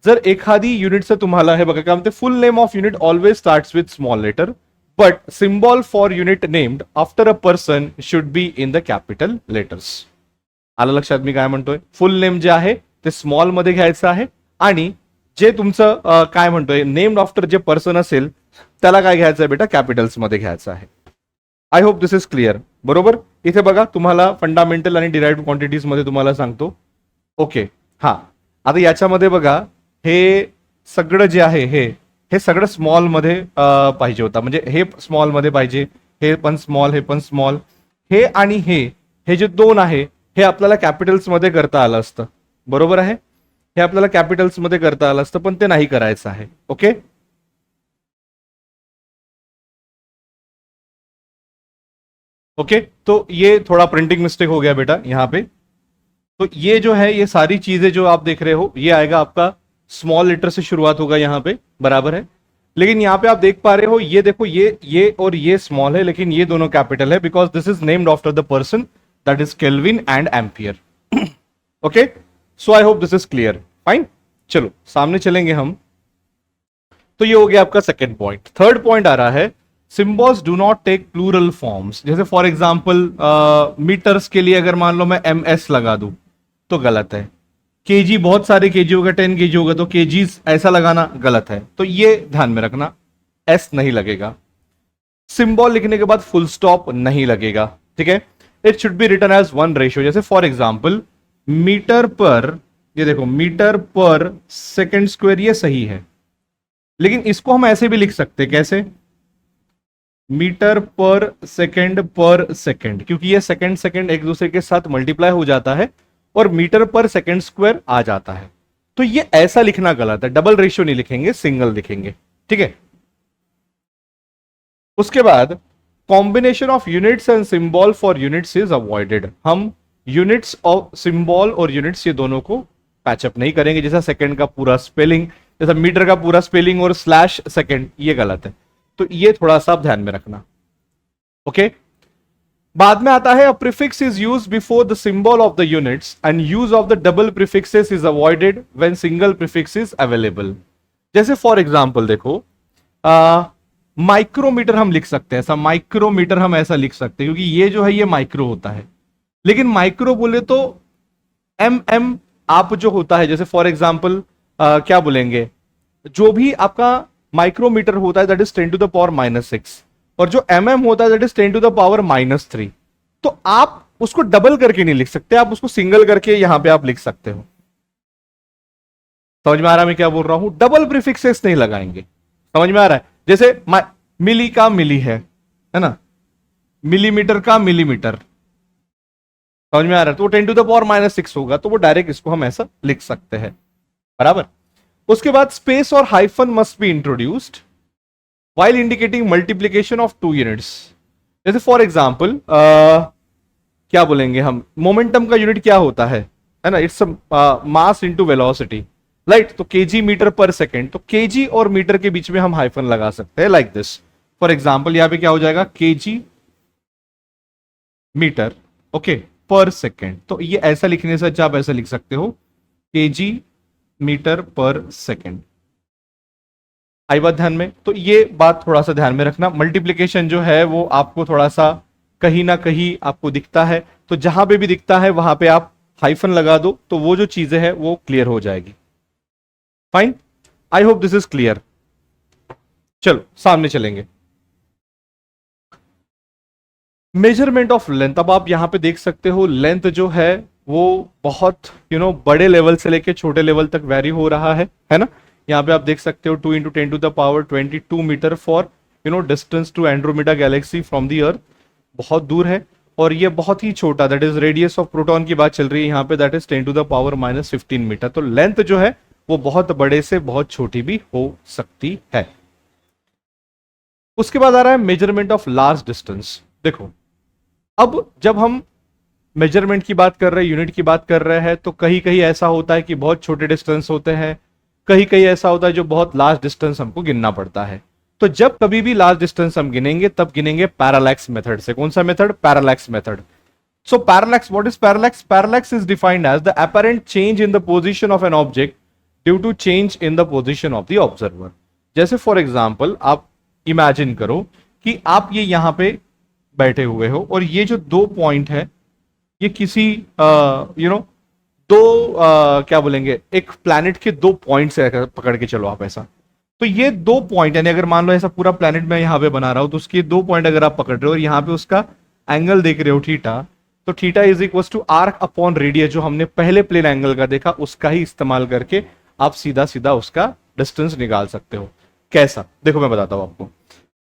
जर एखादी युनिटचं तुम्हाला हे बघा काय म्हणते, full name of unit always starts with small letter, but symbol for unit named after a person should be in the capital letters. आलं लक्षात मी काय म्हणतोय? फुल नेम जे आहे ते स्मॉल मध्ये घ्यायचं आहे आणि जे तुमचं काय म्हणतोय नेम्ड आफ्टर जे पर्सन असेल त्याला काय घ्यायचं आहे बेटा? कॅपिटल्स मध्ये घ्यायचं आहे. I hope this is clear. बरोबर. इथे बघा, तुम्हाला फंडामेंटल आणि डिराइव्ड क्वांटिटीज मध्ये तुम्हाला सांगतो. ओके, हा. आता याच्यामध्ये बघा, हे सगळं जे आहे हे सगळं स्मॉल मध्ये पाहिजे होता. म्हणजे हे स्मॉल मध्ये पाहिजे, हे पण स्मॉल, हे पण स्मॉल. हे आणि हे जे दोन आहे हे आपल्याला कॅपिटल्स मध्ये करता आलं असतं. बरोबर आहे, हे आपल्याला कॅपिटल्स मध्ये करता आलं असतं, पण ते नाही करायचं आहे. ओके. ओके, तो ये थोड़ा प्रिंटिंग मिस्टेक हो गया बेटा यहाँ पे. तो ये जो है, ये सारी चीजें जो आप देख रहे हो, ये आएगा आपका स्मॉल लेटर से शुरुआत होगा यहाँ पे. बराबर है. लेकिन यहाँ पे आप देख पा रहे हो, ये देखो, ये और ये स्मॉल है, लेकिन ये दोनों कैपिटल है, because this is named after the person, that is Kelvin and ampere. Okay, so I hope this is clear. Fine. चलो सामने चलेंगे हम. तो ये हो गया आपका सेकेंड पॉइंट. थर्ड पॉइंट आ रहा है, symbols do not take plural forms. जैसे फॉर एग्जाम्पल मीटर्स के लिए अगर मान लो मैं MS लगा दूं तो गलत है. केजी, बहुत सारे केजी होगा, 10 केजी होगा तो केजीज ऐसा लगाना गलत है. तो ये ध्यान में रखना, एस नहीं लगेगा. सिंबल लिखने के बाद फुल स्टॉप नहीं लगेगा. ठीक है. It should be written as one ratio. जैसे फॉर एग्जाम्पल मीटर पर, ये देखो, मीटर पर सेकेंड स्क्वायर, ये सही है, लेकिन इसको हम ऐसे भी लिख सकते हैं. कैसे? मीटर पर सेकेंड, क्योंकि ये सेकेंड सेकेंड एक दूसरे के साथ मल्टीप्लाई हो जाता है और मीटर पर सेकेंड स्क्वायर आ जाता है. तो ये ऐसा लिखना गलत है. डबल रेशियो नहीं लिखेंगे, सिंगल लिखेंगे. ठीक है. उसके बाद combination of units and symbol for units is avoided. हम यूनिट्स और सिंबल और यूनिट्स ये दोनों को पैचअप नहीं करेंगे. जैसा सेकेंड का पूरा स्पेलिंग, जैसा मीटर का पूरा स्पेलिंग और स्लैश सेकेंड, ये गलत है. तो ये थोड़ा सा ध्यान में रखना. ओके. बाद में आता है, prefix is use before the symbol of the units and use of the double prefixes is avoided when single prefix is available. जैसे फॉर एग्जांपल देखो, माइक्रोमीटर हम लिख सकते हैं ऐसा, माइक्रोमीटर हम ऐसा लिख सकते हैं, क्योंकि ये जो है ये माइक्रो होता है. लेकिन माइक्रो बोले तो MM आप जो होता है, जैसे फॉर एग्जांपल क्या बोलेंगे, जो भी आपका माइक्रोमीटर होता है that is 10 to the power -6, और जो MM होता है that is 10 to the power -3. तो आप उसको डबल करके नहीं लिख सकते, आप उसको सिंगल करके यहां पे आप लिख सकते हो. समझ में आ रहा है मैं क्या बोल रहा हूं? डबल प्रीफिक्सेस नहीं लगाएंगे. समझ में आ रहा है? जैसे मिली का मिली है ना, मिलीमीटर का मिलीमीटर. समझ में आ रहा है? तो 10 टू द पावर -6 होगा, तो वो डायरेक्ट इसको हम ऐसा लिख सकते हैं. बराबर. उसके बाद स्पेस और hyphen must be introduced while indicating multiplication of two units. जैसे फॉर एग्जाम्पल क्या बोलेंगे हम, मोमेंटम का यूनिट क्या होता है ना, its mass into velocity, right. तो केजी मीटर पर सेकेंड, तो केजी और मीटर के बीच में हम हाइफन लगा सकते हैं लाइक दिस। फॉर एग्जाम्पल यहां पे क्या हो जाएगा, केजी मीटर ओके पर सेकेंड। तो ये ऐसा लिखने से अच्छा आप ऐसा लिख सकते हो, केजी मीटर पर सेकेंड। आई बात ध्यान में? तो ये बात थोड़ा सा ध्यान में रखना, मल्टीप्लीकेशन जो है वो आपको थोड़ा सा कहीं ना कहीं आपको दिखता है, तो जहां पे भी दिखता है वहां पे आप हाइफन लगा दो, तो वो जो चीजें हैं वो क्लियर हो जाएगी। Fine, I hope this is clear. चलो सामने चलेंगे। मेजरमेंट ऑफ लेंथ, अब आप यहां पे देख सकते हो लेंथ जो है वो बहुत बड़े लेवल से लेके छोटे लेवल तक वेरी हो रहा है ना। यहाँ पे आप देख सकते हो 2 × 10⁻22 metre for distance to Andromeda galaxy from the earth, बहुत दूर है। और ये बहुत ही छोटा, that is radius of proton की बात चल रही है यहाँ पे, दैट इज 10⁻⁻15 मीटर। तो लेंथ जो है वो बहुत बड़े से बहुत छोटी भी हो सकती है। उसके बाद आ रहा है मेजरमेंट ऑफ लार्ज डिस्टेंस। देखो अब जब हम मेजरमेंट की बात कर रहे हैं, यूनिट की बात कर रहे हैं, तो कहीं कहीं ऐसा होता है कि बहुत छोटे डिस्टेंस होते हैं, कहीं कहीं ऐसा होता है जो बहुत लार्ज डिस्टेंस हमको गिनना पड़ता है। तो जब कभी भी लार्ज डिस्टेंस हम गिनेंगे तब गिनेंगे पैरालैक्स मेथड से। कौन सा method? Parallax method. So parallax, what is parallax? Parallax is defined as the apparent change in the position of an object due to change in the position of the observer. जैसे for example आप imagine करो कि आप ये यहां पे बैठे हुए हो और ये जो दो पॉइंट है ये किसी दो क्या बोलेंगे, एक प्लैनेट के दो पॉइंट से पकड़ के चलो आप ऐसा। तो ये दो पॉइंट, यानी अगर मान लो ऐसा पूरा प्लैनेट मैं यहां पे बना रहा हूं, तो उसके दो पॉइंट अगर आप पकड़ रहे हो और यहां पे उसका एंगल देख रहे हो थीटा, तो theta is equal to arc upon radius, जो हमने पहले प्लेन एंगल का देखा उसका ही इस्तेमाल करके आप सीधा सीधा उसका डिस्टेंस निकाल सकते हो। कैसा? देखो मैं बताता हूं आपको।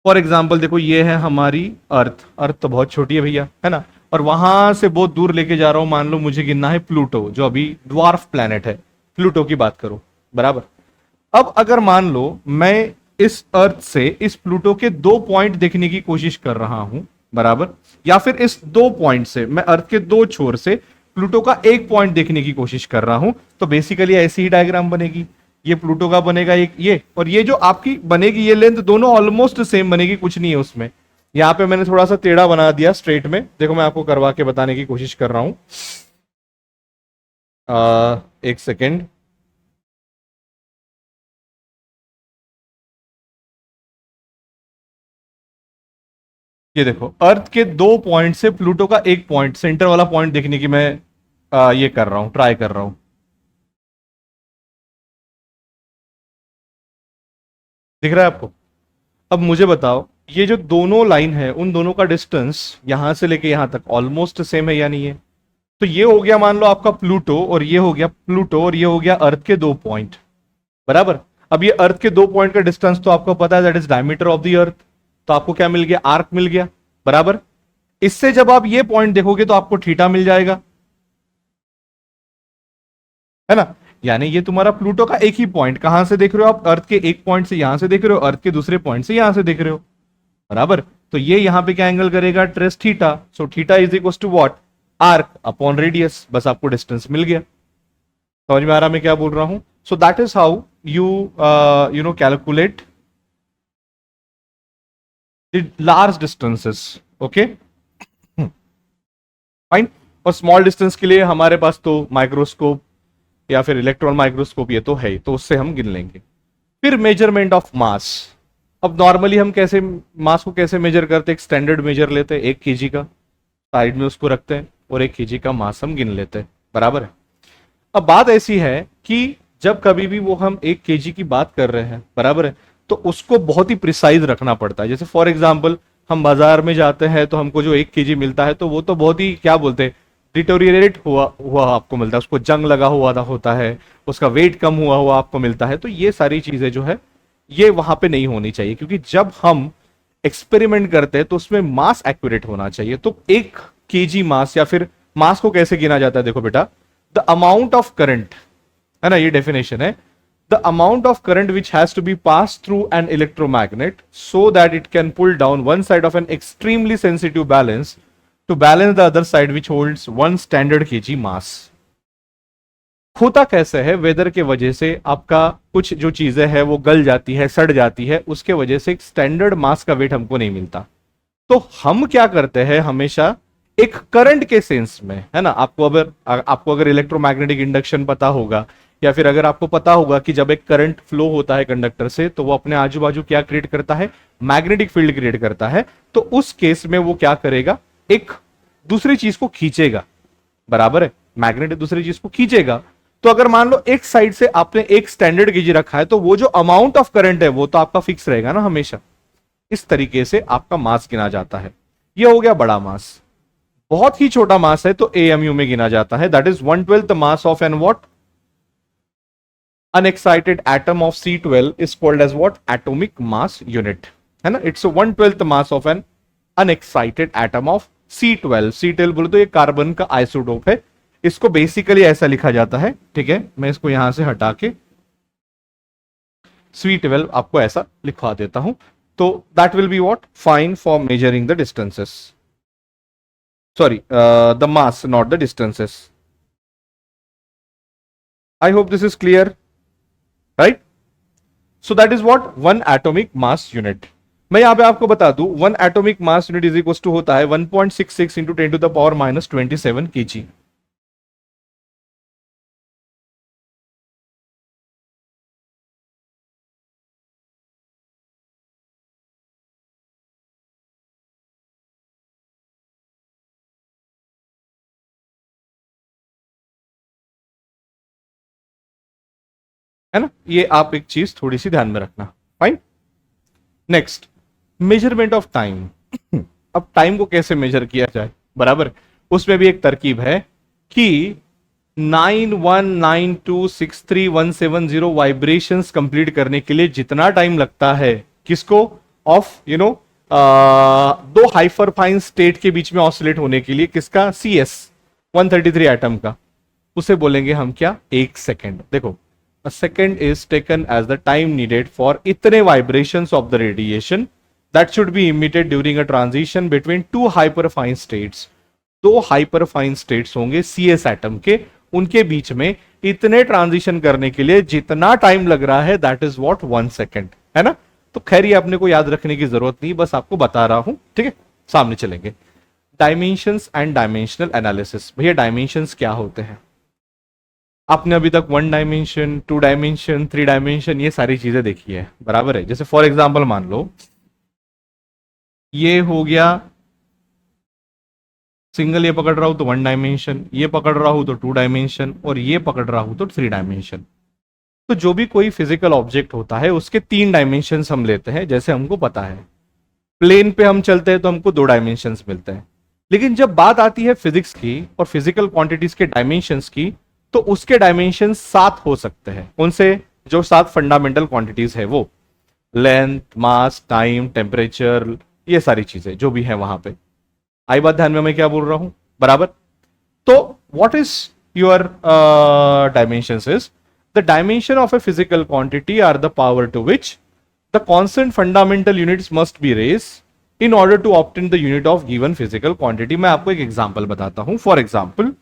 फॉर एग्जाम्पल देखो ये है हमारी अर्थ, अर्थ तो बहुत छोटी है भैया, है ना, और वहां से बहुत दूर लेके जा रहा हूं, मान लो मुझे गिनना है प्लूटो, जो अभी ड्वार्फ प्लैनेट है, प्लूटो की बात करो, बराबर। अब अगर मान लो मैं इस अर्थ से इस प्लूटो के दो पॉइंट देखने की कोशिश कर रहा हूं, बराबर, या फिर इस दो पॉइंट से मैं अर्थ के दो छोर से प्लूटो का एक पॉइंट देखने की कोशिश कर रहा हूं, तो बेसिकली ऐसी ही डायग्राम बनेगी। ये प्लूटो का बनेगा एक ये, और ये जो आपकी बनेगी ये लेंथ दोनों ऑलमोस्ट सेम बनेगी, कुछ नहीं है उसमें। यहां पे मैंने थोड़ा सा टेढ़ा बना दिया स्ट्रेट में, देखो मैं आपको करवा के बताने की कोशिश कर रहा हूं। एक सेकेंड, ये देखो अर्थ के दो पॉइंट से प्लूटो का एक पॉइंट, सेंटर वाला पॉइंट देखने की मैं ये कर रहा हूं, ट्राई कर रहा हूं। दिख रहा है आपको? अब मुझे बताओ ये जो दोनों लाइन है उन दोनों का डिस्टेंस यहां से लेके यहां तक ऑलमोस्ट सेम है या नहीं है? तो ये हो गया मान लो आपका प्लूटो, और ये हो गया प्लूटो, और ये हो गया अर्थ के दो पॉइंट, बराबर। अब ये अर्थ के दो पॉइंट का डिस्टेंस तो आपको पता है, that is diameter of the earth. तो आपको क्या मिल गया? आर्क मिल गया, बराबर। इससे जब आप ये पॉइंट देखोगे तो आपको थीटा मिल जाएगा, है ना। यानी ये तुम्हारा प्लूटो का एक ही पॉइंट, कहां से देख रहे हो आप? अर्थ के एक पॉइंट से यहां से देख रहे हो, अर्थ के दूसरे पॉइंट से यहां से देख रहे हो, बराबर। तो ये यहां पे क्या एंगल करेगा? Trace theta. So theta is equal to what? Arc upon radius. बस आपको डिस्टेंस मिल गया। समझ में आ रहा मैं क्या बोल रहा हूं? सो that is how you calculate the large distances. Okay fine. और स्मॉल डिस्टेंस के लिए हमारे पास तो माइक्रोस्कोप या फिर इलेक्ट्रॉन माइक्रोस्कोप ये तो है ही, तो उससे हम गिन लेंगे। फिर मेजरमेंट ऑफ मास। अब नॉर्मली हम कैसे मास को कैसे मेजर करते हैं? एक स्टैंडर्ड मेजर लेते हैं 1 kg का, साइड में उसको रखते हैं और 1 kg का मास हम गिन लेते हैं, बराबर है। अब बात ऐसी है कि जब कभी भी वो हम 1 kg की बात कर रहे हैं, बराबर है, तो उसको बहुत ही प्रिसाइज रखना पड़ता है। जैसे फॉर एग्जाम्पल हम बाजार में जाते हैं तो हमको जो 1 kg मिलता है तो वो तो बहुत ही क्या बोलते हैं, डिटोरिएट हुआ हुआ आपको मिलता है, उसको जंग लगा हुआ होता है, उसका वेट कम हुआ हुआ आपको मिलता है। तो ये सारी चीजें जो है ये वहां पे नहीं होनी चाहिए, क्योंकि जब हम एक्सपेरिमेंट करते हैं तो उसमें मास एक्यूरेट होना चाहिए। तो 1 kg मास, या फिर मास को कैसे गिना जाता है? देखो बेटा, द अमाउंट ऑफ करंट, है ना, ये डेफिनेशन है, the amount of current which has to be passed through an electromagnet so that it can pull down one side of an extremely sensitive balance to balance the other side which holds 1 standard kg mass. होता कैसे है, weather के वजह से आपका कुछ जो चीजें हैं वो गल जाती है, सड़ जाती है, उसके वजह से एक स्टैंडर्ड मास का वेट हमको नहीं मिलता. तो हम क्या करते हैं हमेशा एक करंट के सेंस में, है ना. आपको अगर इलेक्ट्रोमैग्नेटिक इंडक्शन पता होगा या फिर अगर आपको पता होगा कि जब एक करंट फ्लो होता है कंडक्टर से तो वो अपने आजू बाजू क्या क्रिएट करता है, मैग्नेटिक फील्ड क्रिएट करता है. तो उस केस में वो क्या करेगा, एक दूसरी चीज को खींचेगा. बराबर है, मैग्नेट दूसरी चीज को खींचेगा. तो अगर मान लो एक साइड से आपने एक स्टैंडर्ड गेज रखा है तो वो जो अमाउंट ऑफ करंट है वो तो आपका फिक्स रहेगा ना हमेशा. इस तरीके से आपका मास गिना जाता है. ये हो गया बड़ा मास. बहुत ही छोटा मास है तो एएमयू में गिना जाता है. That is 1/12 mass of an what, unexcited atom of C12 is called as what, atomic mass unit, है ना. It's a 1/12 mass of an unexcited atom of C12. C12 बोले तो ये कार्बन का आइसोटोप है. इसको बेसिकली ऐसा लिखा जाता है, ठीक है. मैं इसको यहां से हटा के C12 आपको ऐसा लिखवा देता हूं. तो that will be what, fine for measuring the distances. Sorry, the mass, not the distances. I hope this is clear. Right? So that is what, 1 atomic mass unit. मैं यहां पे आपको बता दूं 1 atomic mass unit is equals to होता है 1.66 into 10 to the power minus 27 kg. है ना. ये आप एक चीज थोड़ी सी ध्यान में रखना. Fine. Next, measurement of time. अब टाइम को कैसे मेजर किया जाए, बराबर. उसमें भी एक तरकीब है कि 91926317 वाइब्रेशंस कंप्लीट करने के लिए जितना टाइम लगता है किसको, ऑफ दो हाइपरफाइन स्टेट के बीच में ऑसिलेट होने के लिए, किसका, CS 133 एटम का, उसे बोलेंगे हम क्या, 1 सेकेंड. देखो, a second is taken as the time needed for इतने vibrations of the radiation that should be emitted during a transition between two hyperfine states. दो hyperfine states होंगे CS एटम के, उनके बीच में इतने ट्रांजिशन करने के लिए जितना टाइम लग रहा है that is what, 1 second, है ना. तो खैर ये अपने को याद रखने की जरूरत नहीं, बस आपको बता रहा हूं, ठीक है. सामने चलेंगे. Dimensions and dimensional analysis. भैया डायमेंशंस क्या होते हैं. आपने अभी तक 1 डायमेंशन, 2 डायमेंशन, 3 डायमेंशन, ये सारी चीजें देखी है, बराबर है. जैसे फॉर एग्जांपल मान लो ये हो गया सिंगल, ये पकड़ रहा हूं तो 1 डायमेंशन, ये पकड़ रहा हूं तो 2 डायमेंशन, और ये पकड़ रहा हूं तो 3 डायमेंशन. तो जो भी कोई फिजिकल ऑब्जेक्ट होता है उसके 3 डायमेंशन हम लेते हैं. जैसे हमको पता है प्लेन पे हम चलते हैं तो हमको 2 डायमेंशन मिलते हैं. लेकिन जब बात आती है फिजिक्स की और फिजिकल क्वांटिटीज के डायमेंशंस की, तो उसके डायमेंशन 7 हो सकते हैं. उनसे जो 7 फंडामेंटल क्वांटिटीज है वो लेंथ, मास, टाइम, टेम्परेचर, ये सारी चीजें जो भी है वहां पे. आई बात ध्यान में, मैं क्या बोल रहा हूं, बराबर. तो what is your dimensions is the dimension of a physical quantity are the power to which the constant fundamental units must be raised in order to obtain the unit of given physical quantity. मैं आपको एक example बताता हूं. For example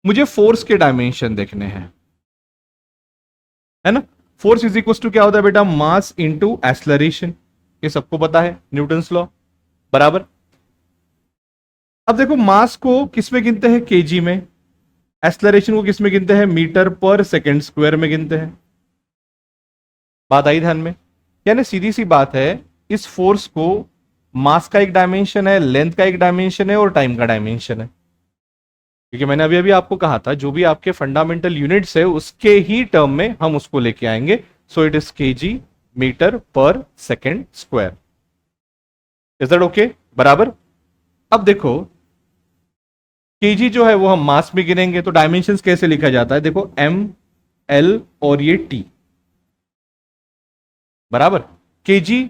मुझे force के dimension देखने हैं, है ना. फोर्स इज इक्वल टू क्या होता है बेटा, मास इंटू एक्सेलरेशन. ये सबको पता है, न्यूटन्स लॉ, बराबर. अब देखो मास को किस में गिनते हैं, केजी में. एक्सेलरेशन को किस में गिनते हैं, मीटर पर सेकेंड स्क्वायर में गिनते हैं. बात आई ध्यान में. यानी सीधी सी बात है, इस फोर्स को मास का एक डायमेंशन है, लेंथ का एक डायमेंशन है और टाइम का डायमेंशन है. क्योंकि मैंने अभी अभी आपको कहा था जो भी आपके फंडामेंटल यूनिट्स है उसके ही टर्म में हम उसको लेके आएंगे. So it is KG metre per second square. Is that okay, बराबर. अब देखो केजी जो है वो हम मास में गिनेंगे तो डायमेंशंस कैसे लिखा जाता है, देखो एम, एल और ये टी, बराबर. केजी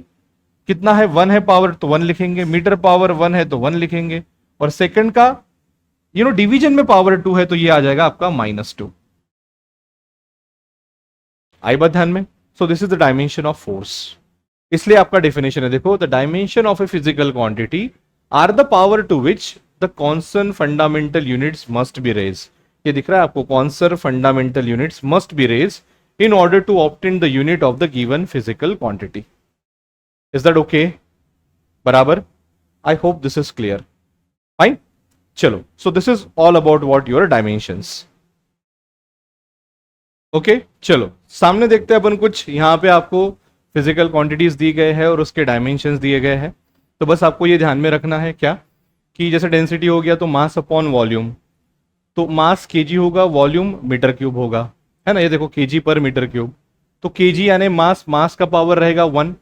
कितना है, 1 है पावर तो 1 लिखेंगे, मीटर पावर 1 है तो 1 लिखेंगे, और सेकंड का डिवीजन में पावर 2 है तो ये आ जाएगा आपका -2. आई बात ध्यान में? So this is the dimension of force. इसलिए आपका डेफिनेशन है, देखो, the dimension of a physical quantity are the power to which the constant fundamental units must be raise. ये दिख रहा है आपको, constant fundamental units must be raise in order to obtain the unit of the given physical quantity. Is that okay? बराबर? I hope this is clear. Fine? चलो, so this is all about what your dimensions. Okay? चलो, सामने देखते हैं अपन कुछ, यहां पे आपको फिजिकल क्वांटिटीज दी गए हैं और उसके डायमेंशंस दिए गए हैं। तो बस आपको ये ध्यान में रखना है क्या, कि जैसे डेंसिटी हो गया तो मास अपॉन वॉल्यूम, तो मास केजी होगा, वॉल्यूम मीटर क्यूब होगा, है ना? ये देखो केजी पर मीटर क्यूब, तो केजी यानी मास, मास का पावर रहेगा 1,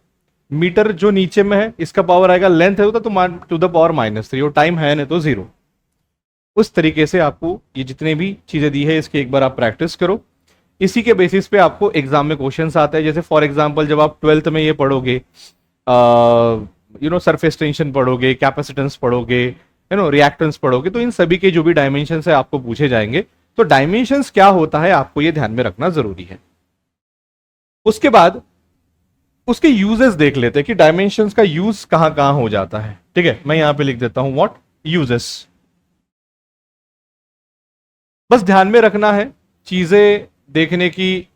मीटर जो नीचे में है इसका पावर आएगा, लेंथ है तो टू द पावर -3, और टाइम है नहीं तो 0। उस तरीके से आपको ये जितने भी चीजें दी है इसकी एक बार आप प्रैक्टिस करो। इसी के बेसिस पे आपको एग्जाम में क्वेश्चंस आते हैं। जैसे फॉर एग्जांपल जब आप 12th में ये पढ़ोगे, सरफेस टेंशन पढ़ोगे, कैपेसिटेंस पढ़ोगे, रिएक्टेंस पढ़ोगे, तो इन सभी के जो भी डायमेंशन है आपको पूछे जाएंगे। तो डायमेंशंस क्या होता है आपको ये ध्यान में रखना जरूरी है। उसके बाद उसके यूजेस देख लेते हैं कि डायमेंशंस का यूज कहां कहां हो जाता है। ठीक है, मैं यहां पे लिख देता हूं व्हाट यूजेस। बस ध्यान में रखना है, चीजें देखने की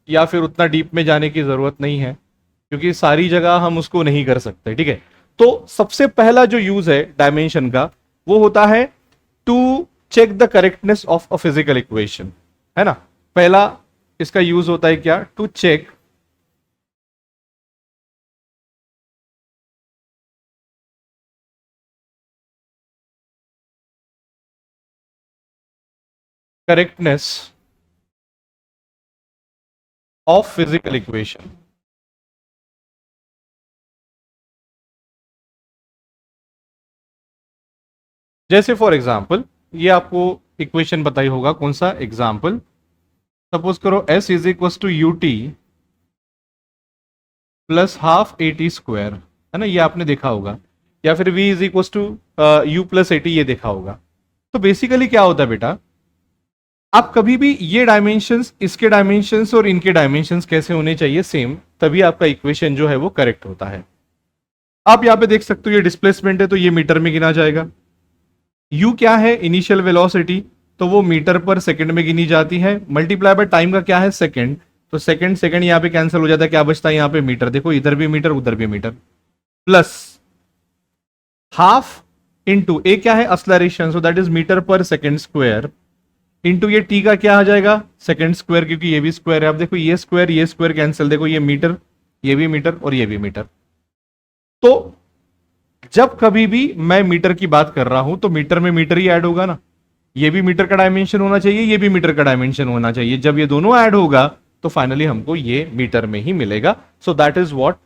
या फिर उतना डीप में जाने की जरूरत नहीं है, क्योंकि सारी जगह हम उसको नहीं कर सकते। ठीक है, तो सबसे पहला जो यूज है डायमेंशन का वो होता है to check the correctness of a physical equation, है ना? पहला इसका यूज होता है क्या, to check correctness of physical equation. जैसे फॉर एग्जाम्पल ये आपको इक्वेशन बताई होगा, कौन सा एग्जाम्पल, सपोज करो s is equal to u t plus half AT², है ना? ये आपने देखा होगा, या फिर v is equal to u plus AT, ये देखा होगा। तो बेसिकली क्या होता है बेटा, आप कभी भी ये डायमेंशंस, इसके डायमेंशंस और इनके डायमेंशंस कैसे होने चाहिए, सेम, तभी आपका इक्वेशन जो है वो करेक्ट होता है। आप यहां पे देख सकते हो ये डिस्प्लेसमेंट है तो ये मीटर में गिना जाएगा। u क्या है, इनिशियल वेलोसिटी, तो वो मीटर पर सेकंड में गिनी जाती है। मल्टीप्लाई बाय टाइम का क्या है, सेकंड, तो सेकंड सेकंड यहां पे कैंसिल हो जाता है, क्या बचता है यहाँ पे मीटर। देखो इधर भी मीटर उधर भी metre, plus half into a क्या है, acceleration, so that is metre per second square, into ये टी का क्या आ जाएगा, सेकंड स्क्वायर, क्योंकि ये भी स्क्वायर है। अब देखो ये स्क्वायर कैंसिल, देखो ये मीटर, ये भी मीटर और ये भी मीटर। तो जब कभी भी मैं मीटर की बात कर रहा हूं तो मीटर में मीटर ही ऐड होगा ना, ये भी मीटर का डायमेंशन होना चाहिए, ये भी मीटर का डायमेंशन होना चाहिए। जब ये दोनों ऐड होगा तो फाइनली हमको ये मीटर में ही मिलेगा। So that is what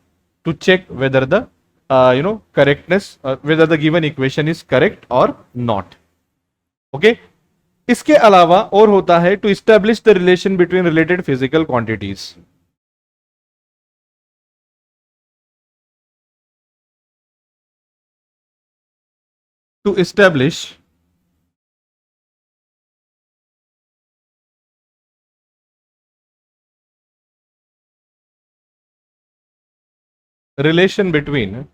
to check whether the correctness, whether the given equation is correct और नॉट। ओके, इसके अलावा और होता है to establish the relation between related physical quantities. To establish relation between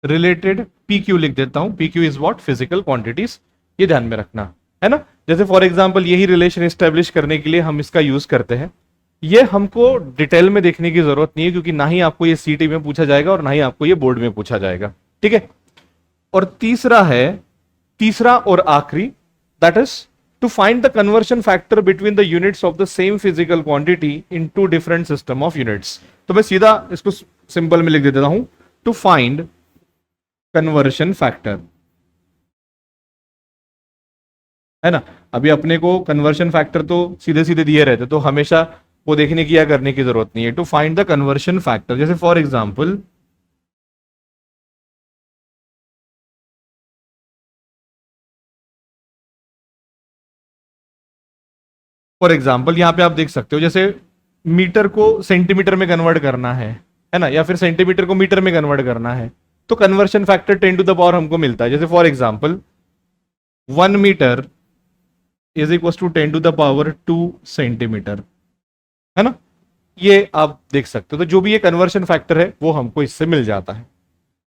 related PQ लिख देता हूं, PQ is what, physical quantities, ये ध्यान में रखना है ना। जैसे फॉर एग्जांपल यही रिलेशन एस्टेब्लिश करने के लिए हम इसका यूज करते हैं। ये हमको डिटेल में देखने की जरूरत नहीं है, क्योंकि ना ही आपको ये सीटी में पूछा जाएगा और ना ही आपको ये बोर्ड में पूछा जाएगा। ठीक है, और तीसरा और आखिरी, that is to find the conversion factor between the units of the same physical quantity in two different system of units. तो मैं सीधा इसको सिंपल में लिख देता हूं, टू फाइंड कन्वर्शन फैक्टर, है ना। अभी अपने को कन्वर्शन फैक्टर तो सीधे सीधे दिए रहते, तो हमेशा वो देखने की या करने की जरूरत नहीं है। To find the conversion factor, जैसे फॉर एग्जांपल यहां पे आप देख सकते हो, जैसे मीटर को सेंटीमीटर में कन्वर्ट करना है ना, या फिर सेंटीमीटर को मीटर में कन्वर्ट करना है, तो conversion factor 10 to the power हमको मिलता है। जैसे for example 1 metre is equal to 10⁻²cm, है ना। ये आप देख सकते हो, तो जो भी ये कन्वर्शन फैक्टर है वो हमको इससे मिल जाता है।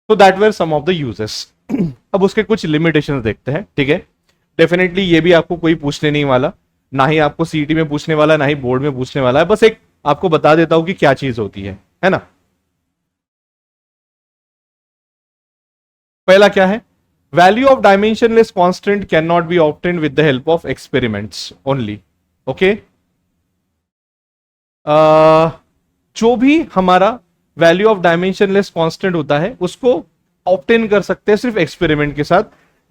तो that were some of the uses. अब उसके कुछ लिमिटेशंस देखते हैं, ठीक है। डेफिनेटली ये भी आपको कोई पूछने नहीं वाला, ना ही आपको सीईटी में पूछने वाला, ना ही बोर्ड में पूछने वाला है, बस एक आपको बता देता हूं कि क्या चीज होती है ना। पहला क्या है, value of dimensionless constant can not be obtained with the help of experiments only. Okay, जो भी हमारा वैल्यू ऑफ डायमेंशनलेस कांस्टेंट होता है उसको ऑब्टेन कर सकते हैं सिर्फ एक्सपेरिमेंट के साथ,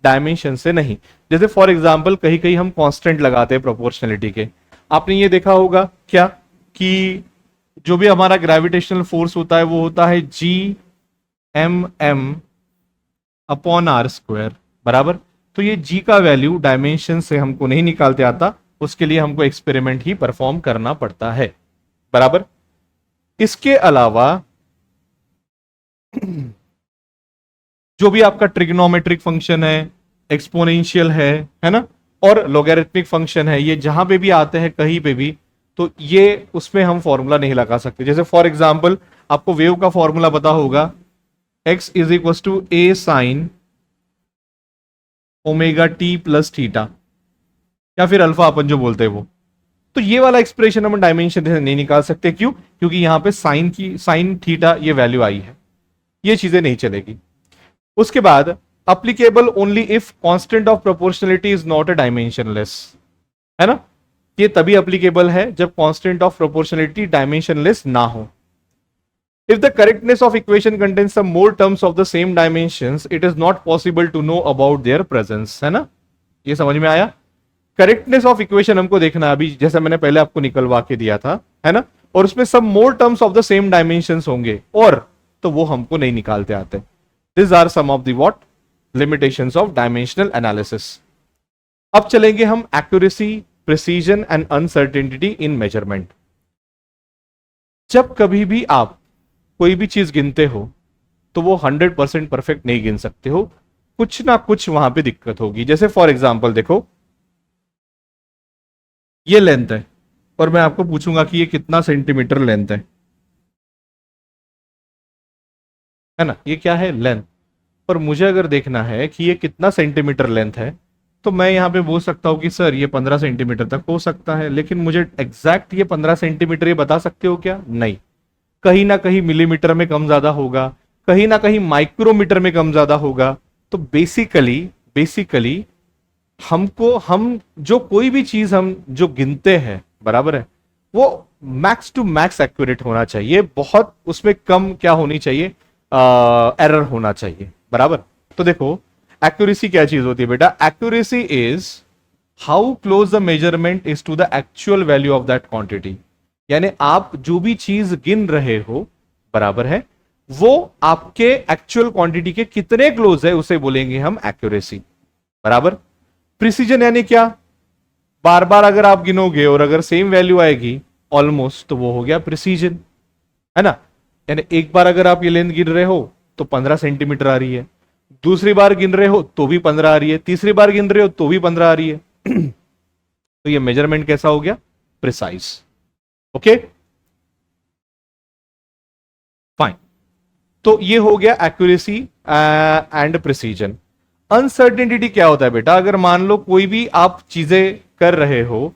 डायमेंशन से नहीं। जैसे फॉर एग्जांपल कहीं कहीं हम कांस्टेंट लगाते हैं प्रोपोर्शनलिटी के, आपने ये देखा होगा क्या कि जो भी हमारा ग्रेविटेशनल फोर्स होता है वो होता है G m/m/r², बराबर। तो ये G का वैल्यू डायमेंशन से हमको नहीं निकालते आता, उसके लिए हमको एक्सपेरिमेंट ही परफॉर्म करना पड़ता है, बराबर। इसके अलावा जो भी आपका ट्रिग्नोमेट्रिक फंक्शन है, एक्सपोनेंशियल है ना, और लोगैरिथमिक फंक्शन है, ये जहां पे भी आते हैं कहीं पे भी, तो ये उसमें हम फॉर्मूला नहीं लगा सकते। जैसे फॉर एग्जांपल आपको वेव का फॉर्मूला पता होगा, x is equal to a sin omega t plus theta, या फिर अल्फा अपन जो बोलते हैं वो। तो ये वाला एक्सप्रेशन हम डायमेंशन से नहीं निकाल सकते, क्यों? क्योंकि यहां पे साइन थीटा ये वैल्यू आई है, ये चीजें नहीं चलेगी। उसके बाद applicable only if constant of proportionality is not a dimensionless, है ना। ये तभी अप्लीकेबल है जब कांस्टेंट ऑफ प्रोपोर्शनलिटी डायमेंशनलेस ना हो। If the correctness of equation contains some more terms of the same dimensions, it is not possible to know about their presence, है ना। ये समझ में आया। करेक्टनेस ऑफ इक्वेशन हमको देखना है अभी, जैसा मैंने पहले आपको निकलवा के दिया था, है ना, और उसमें सब more terms of the same dimensions होंगे, और तो वो हमको नहीं निकालते आते। This are some of the what limitations of dimensional analysis. अब चलेंगे हम accuracy, precision and uncertainty in measurement. जब कभी भी आप कोई भी चीज गिनते हो तो वो 100% परफेक्ट नहीं गिन सकते हो, कुछ ना कुछ वहां पे दिक्कत होगी। जैसे फॉर एग्जांपल देखो, ये लेंथ है और मैं आपको पूछूंगा कि ये कितना सेंटीमीटर लेंथ है ना, ये क्या है, लेंथ। पर मुझे अगर देखना है कि ये कितना सेंटीमीटर लेंथ है, तो मैं यहां पे बोल सकता हूं कि सर ये 15 सेंटीमीटर तक हो सकता है, लेकिन मुझे एग्जैक्ट ये 15 सेंटीमीटर ये बता सकते हो क्या? नहीं, कहीं ना कहीं मिलीमीटर में कम ज्यादा होगा, कहीं ना कहीं माइक्रोमीटर में कम ज्यादा होगा। तो बेसिकली बेसिकली हम जो कोई भी चीज हम जो गिनते हैं, बराबर है, वो मैक्स टू मैक्स एक्यूरेट होना चाहिए, बहुत उसमें कम क्या होनी चाहिए, एरर होना चाहिए, बराबर। तो देखो एक्यूरेसी क्या चीज होती है बेटा, accuracy is how close the measurement is to the actual value of that quantity. यानी आप जो भी चीज गिन रहे हो, बराबर है, वो आपके एक्चुअल क्वांटिटी के कितने क्लोज है उसे बोलेंगे हम एक्यूरेसी, बराबर। प्रिसीजन यानी क्या, बार बार अगर आप गिनोगे और अगर सेम वैल्यू आएगी ऑलमोस्ट, तो वो हो गया प्रिसीजन, है ना। यानी एक बार अगर आप ये लेंथ गिन रहे हो तो 15 सेंटीमीटर आ रही है, दूसरी बार गिन रहे हो तो भी 15 आ रही है, तीसरी बार गिन रहे हो तो भी 15 आ रही है। तो ये मेजरमेंट कैसा हो गया, प्रिसाइज। Okay fine. तो ये हो गया एक्यूरेसी एंड प्रिसीजन। अनसर्टेनिटी क्या होता है बेटा, अगर मान लो कोई भी आप चीजें कर रहे हो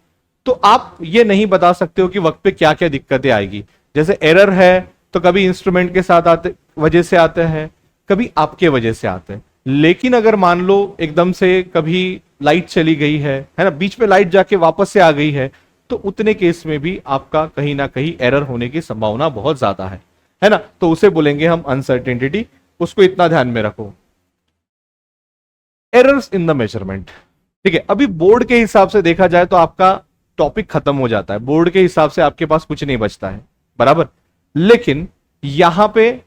तो आप ये नहीं बता सकते हो कि वक्त पे क्या क्या दिक्कतें आएगी। जैसे एरर है तो कभी इंस्ट्रूमेंट के साथ आते वजह से आते हैं, कभी आपके वजह से आते हैं। लेकिन अगर मान लो एकदम से कभी लाइट चली गई है ना, बीच में लाइट जाके वापस से आ गई है, तो उतने केस में भी आपका कहीं ना कहीं एरर होने की संभावना बहुत ज्यादा है ना। तो उसे बोलेंगे हम अनसर्टेनिटी, उसको इतना ध्यान में रखो। एरर्स इन द मेजरमेंट, ठीक है। अभी बोर्ड के हिसाब से देखा जाए तो आपका टॉपिक खत्म हो जाता है, बोर्ड के हिसाब से आपके पास कुछ नहीं बचता है, बराबर। लेकिन यहां पे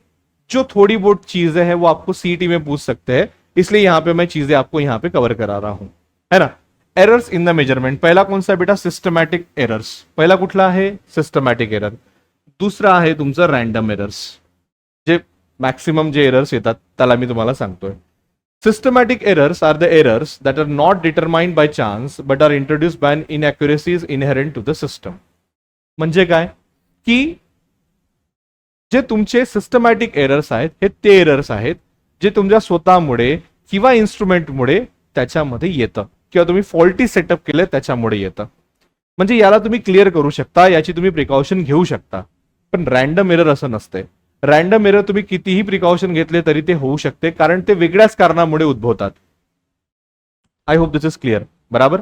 जो थोड़ी बहुत चीजें हैं वो आपको सीटी में पूछ सकते हैं, इसलिए यहां पे मैं चीजें आपको यहां पे कवर करा रहा हूं, है ना। एरर्स इन द मेजरमेंट, पहला कौन सा है बेटा, सिस्टमैटिक एरर्स। पहला कुठला है, सिस्टमॅटिक एरर। दुसरा आहे तुमचं रॅन्डम एरर्स, जे मॅक्सिमम जे एरर्स येतात त्याला मी तुम्हाला सांगतोय। Systematic errors are the errors that are not determined by chance but are introduced by inaccuracies inherent to the system. म्हणजे काय की जे तुमचे सिस्टमॅटिक एरर्स आहेत हे ते एरर्स आहेत जे तुमच्या स्वतःमुळे किंवा इन्स्ट्रुमेंटमुळे त्याच्यामध्ये येतं किंवा तुम्ही फॉल्टी सेटअप केलं त्याच्यामुळे येतं. म्हणजे याला तुम्ही क्लिअर करू शकता, याची तुम्ही प्रिकॉशन घेऊ शकता. पण रॅन्डम एरर असं नसते. रॅन्डम एरर तुम्ही कितीही प्रिकॉशन घेतले तरी ते होऊ शकते, कारण ते वेगळ्याच कारणामुळे उद्भवतात. आई होप दिस इज क्लियर. बराबर.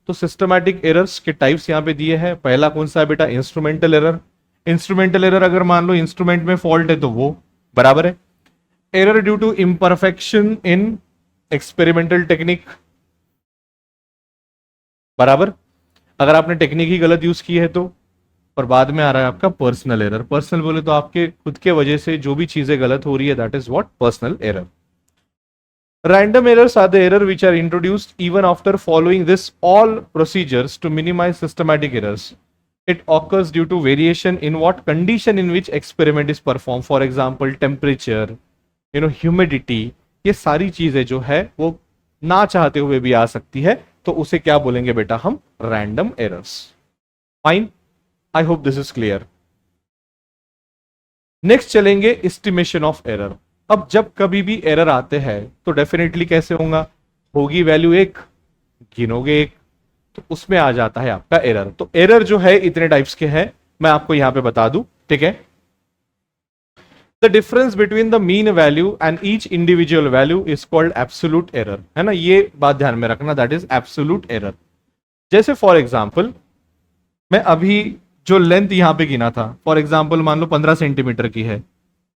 तो सिस्टमैटिक एरर्स के टाइप्स यहां पे दिए हैं. पहला कौन सा है बेटा? Instrumental error. इंस्ट्रूमेंटल एरर अगर मान लो इंस्ट्रूमेंट में फॉल्ट है तो वो बराबर है. Error due to imperfection in experimental technique बराबर. अगर आपने टेक्निक ही गलत यूज की है तो. और बाद में आ रहा है आपका पर्सनल एरर. पर्सनल बोले तो आपके खुद के वजह से जो भी चीजें गलत हो रही है that is what? Personal error. Random errors are the error which are introduced even after following this all procedures to minimize systematic errors. It occurs due to variation in what condition in which experiment is performed. For example, temperature, humidity. ये सारी चीजें जो है वो ना चाहते हुए भी आ सकती है, तो उसे क्या बोलेंगे बेटा हम? Random errors. Fine. I hope this is clear. Next चलेंगे एस्टिमेशन ऑफ एरर. अब जब कभी भी एरर आते हैं तो डेफिनेटली कैसे होगा? होगी वैल्यू एक, गिनोगे एक, तो उसमें आ जाता है आपका एरर. तो एरर जो है इतने टाइप्स के हैं, मैं आपको यहां पे बता दूं. ठीक है. The difference between the mean value and each individual value is called absolute error. है ना, ये बात ध्यान में रखना, दैट इज एब्सोल्यूट एरर. जैसे फॉर एग्जाम्पल मैं अभी जो लेंथ यहां पे गिना था, फॉर एग्जाम्पल मान लो 15 सेंटीमीटर की है,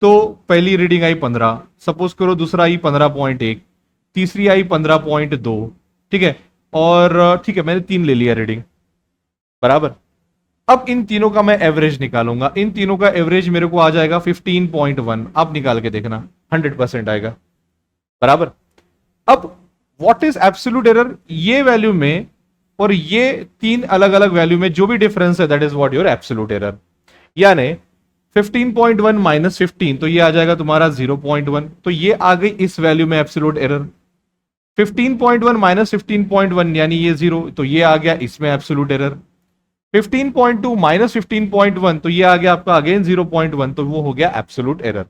तो पहली रीडिंग आई 15, सपोज करो दूसरा आई 15.1, तीसरी आई 15.2. ठीक है. और ठीक है, मैंने 3 ले लिया रीडिंग. बराबर. अब इन तीनों का मैं एवरेज निकालूंगा. इन तीनों का एवरेज मेरे को आ जाएगा 15.1. आप निकाल के देखना, 100% आएगा. बराबर. अब व्हाट इज एब्सोल्यूट एरर? ये वैल्यू में और ये 3 अलग अलग वैल्यू में जो भी डिफरेंस है that is what your absolute error. यानी 15.1 माइनस 15, तो ये आ जाएगा तुम्हारा 0.1. तो ये आ गई इस वैल्यू में एब्सोल्यूट एरर. 15.1 माइनस 15.1 यानी ये 0, तो ये आ गया इसमें एब्सोल्यूट एरर. 15.2 माइनस 15.1, तो ये आ गया आपका अगेन 0.1, तो वो हो गया एब्सोल्यूट एरर.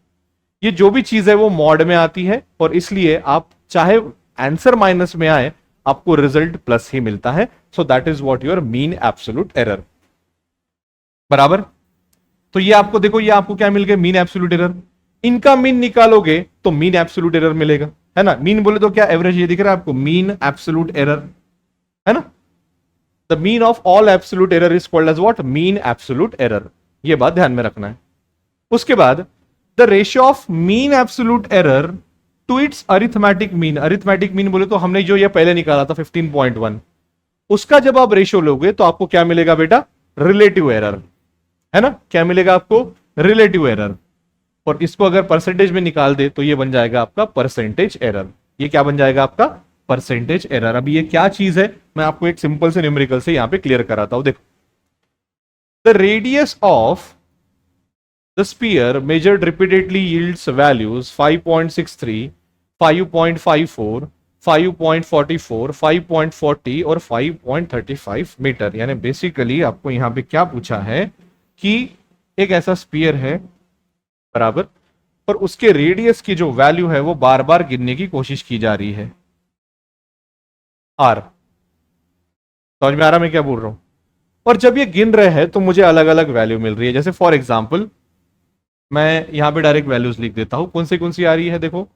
ये जो भी चीज है वो मॉड में आती है, और इसलिए आप चाहे आंसर माइनस में आए आपको रिजल्ट प्लस ही मिलता है. सो that is what your mean absolute error. बराबर. तो ये आपको देखो, ये आपको क्या मिल गया? Mean absolute error. इनका मीन निकालोगे तो मीन एब्सोल्यूट एरर मिलेगा. है ना, मीन बोले तो क्या एवरेज ये दिख रहा है आपको? Mean absolute error. है ना. The mean of all absolute error is called as what? Mean absolute error. ये बात ध्यान में रखना है. उसके बाद the ratio of mean absolute error to its arithmetic mean. Arithmetic mean बोले तो हमने जो ये पहले निकाला था 15.1, उसका जब आप रेशियो लोगे तो आपको क्या मिलेगा बेटा? Relative error. है ना, क्या मिलेगा आपको? Relative error. और इसको अगर परसेंटेज में निकाल दे तो ये बन जाएगा आपका परसेंटेज एरर. ये क्या बन जाएगा आपका? Percentage error. अभी ये क्या चीज है मैं आपको एक सिंपल से न्यूमेरिकल से यहां पे क्लियर कराता हूं. देखो, the radius of the sphere measured repeatedly yields values 5.63, 5.54, 5.44, 5.40 और 5.35 मीटर. यानी बेसिकली आपको यहां पे क्या पूछा है कि एक ऐसा स्फीयर है, बराबर, और उसके रेडियस की जो वैल्यू है वो बार बार गिनने की कोशिश की जा रही है. आर. समझ में आ रहा मैं क्या बोल रहा हूं? और जब ये गिन रहे हैं तो मुझे अलग अलग वैल्यू मिल रही है. जैसे फॉर एग्जाम्पल मैं यहां पे डायरेक्ट वैल्यूज लिख देता हूं. कौन सी आ रही है? देखो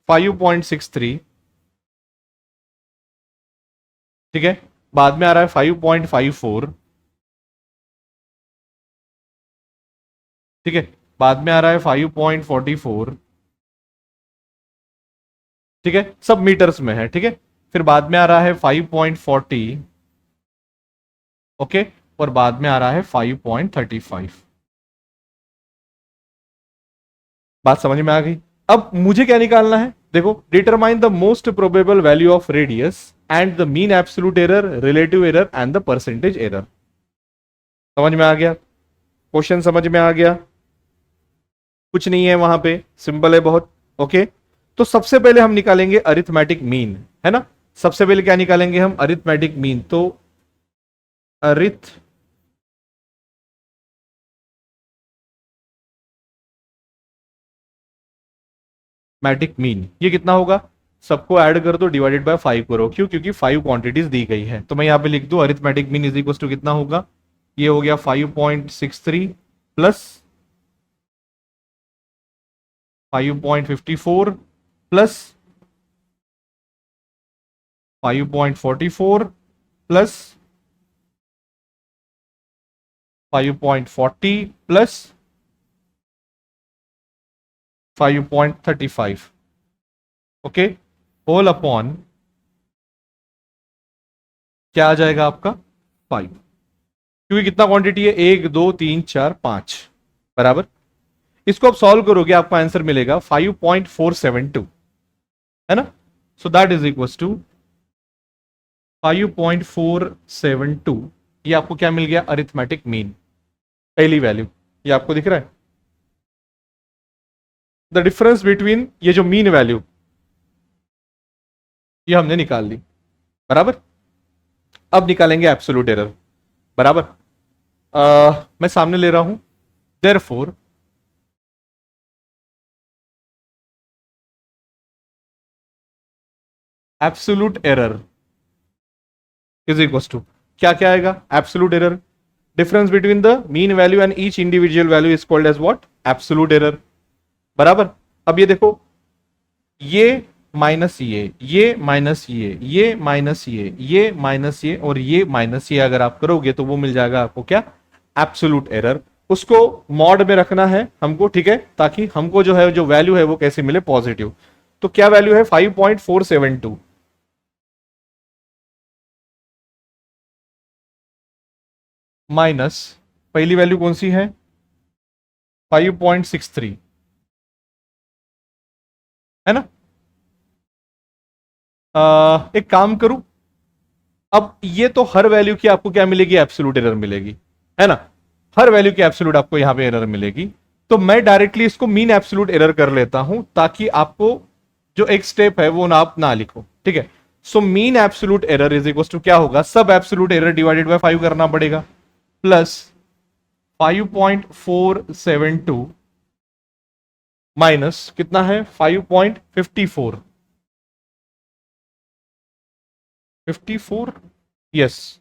5.63. ठीक है. बाद में आ रहा है 5.54. ठीक है. बाद में आ रहा है 5.44. ठीक है, सब मीटर्स में है. ठीक है. फिर बाद में आ रहा है 5.40. ओके. और बाद में आ रहा है 5.35. बात समझ में आ गई? अब मुझे क्या निकालना है? देखो, determine the most probable value of radius and the mean absolute error, relative error and the percentage error. समझ में आ गया? क्वेश्चन समझ में आ गया? कुछ नहीं है वहां पे, सिंपल है बहुत. ओके. तो सबसे पहले हम निकालेंगे अरिथमेटिक मीन, है ना। सबसे पहले क्या निकालेंगे हम, अरिथमेटिक मीन। तो अरिथमेटिक मीन ये कितना होगा, सबको ऐड कर दो, डिवाइडेड बाय 5 करो। क्यों, क्योंकि 5 क्वांटिटीज दी गई है। तो मैं यहां पे लिख दूं arithmetic mean is equal to कितना होगा, ये हो गया 5.63 plus 5.54 plus 5.44 plus 5.40 plus 5.35, okay, whole upon क्या आ जाएगा आपका 5, क्योंकि कितना क्वांटिटी है, 1 2 3 4 5, बराबर। इसको आप सॉल्व करोगे आपको आंसर मिलेगा 5.472, है ना। So that is equal to 5.472, ये आपको क्या मिल गया, अरिथमेटिक मीन, पहली वैल्यू। ये आपको दिख रहा है द डिफरेंस बिटवीन, ये जो मीन वैल्यू ये हमने निकाल ली, बराबर। अब निकालेंगे एब्सोल्यूट एरर, बराबर। मैं सामने ले रहा हूं, therefore absolute error is equal to क्या क्या आएगा, absolute error, difference between the mean value and each individual value is called as what, absolute error, बराबर। अब ये देखो, ये माइनस ये माइनस ये माइनस ये माइनस ये और ये माइनस ये अगर आप करोगे तो वो मिल जाएगा आपको क्या, एब्सोल्यूट एरर। उसको मॉड में रखना है हमको, ठीक है, ताकि हमको जो है, जो वैल्यू है वो कैसे मिले, पॉजिटिव। तो क्या वैल्यू है, 5.472 माइनस, पहली वैल्यू कौन सी है, 5.63, है ना। एक काम करूं, अब ये तो हर वैल्यू की आपको क्या मिलेगी, एब्सोल्यूट एरर मिलेगी, है ना। हर वैल्यू की एब्सोल्यूट आपको यहां पे एरर मिलेगी। तो मैं डायरेक्टली इसको मीन एब्सोल्यूट एरर कर लेता हूं, ताकि आपको जो एक स्टेप है वो ना आप ना लिखो, ठीक है। So mean absolute error is equal to क्या होगा, सब एब्सोल्यूट एरर डिवाइडेड बाय 5 करना पड़ेगा, प्लस 5.472 माइनस कितना है, 5.54, 54, यस।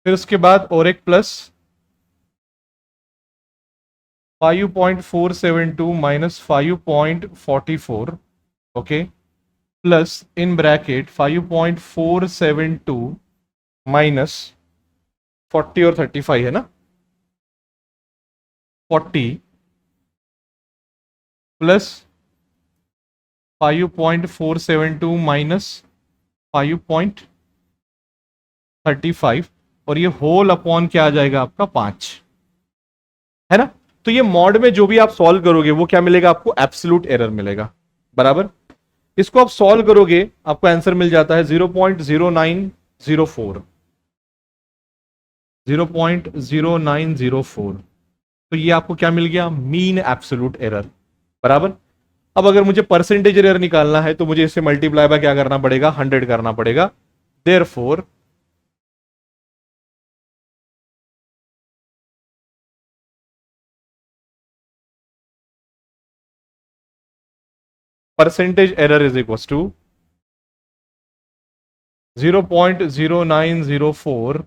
फिर उसके बाद और एक plus 5.472 minus 5.44, okay, plus in bracket 5.472 minus 40 और 35 है ना, 40 प्लस 5.472 माइनस 5.35 और ये होल अपॉन क्या आ जाएगा आपका 5, है ना। तो ये मॉड में जो भी आप सॉल्व करोगे वो क्या मिलेगा आपको, एब्सोल्यूट एरर मिलेगा, बराबर। इसको आप सॉल्व करोगे आपको आंसर मिल जाता है 0.0904, 0.0904। तो ये आपको क्या मिल गया, मीन एब्सोल्यूट एरर, बराबर। अब अगर मुझे परसेंटेज एरर निकालना है तो मुझे इसे मल्टीप्लाई बाय क्या करना पड़ेगा, 100 करना पड़ेगा। Therefore percentage error is equal to 0.0904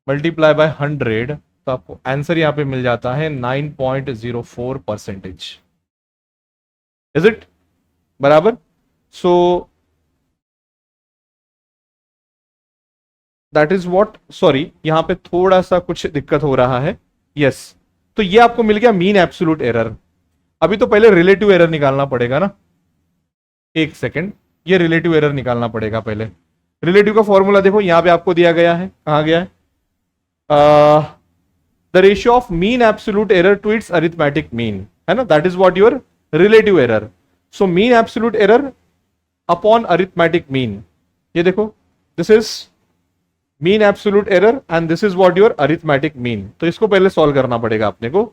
multiply by 100, तो आपको आंसर यहां पे मिल जाता है 9.04%, इज इट, बराबर। सो दैट इज व्हाट, सॉरी यहां पे थोड़ा सा कुछ दिक्कत हो रहा है, यस। तो ये आपको मिल गया मीन एब्सोल्यूट एरर। अभी तो पहले रिलेटिव एरर निकालना पड़ेगा ना, एक सेकेंड, ये रिलेटिव एरर निकालना पड़ेगा पहले। रिलेटिव का फॉर्मूला देखो यहां पे आपको दिया गया है, कहां गया है, the ratio of mean absolute error to its arithmetic mean, है ना, that is what your relative error. So mean absolute error upon arithmetic mean, ये देखो, this is mean absolute error and this is what your arithmetic mean. तो इसको पहले solve करना पड़ेगा अपने को।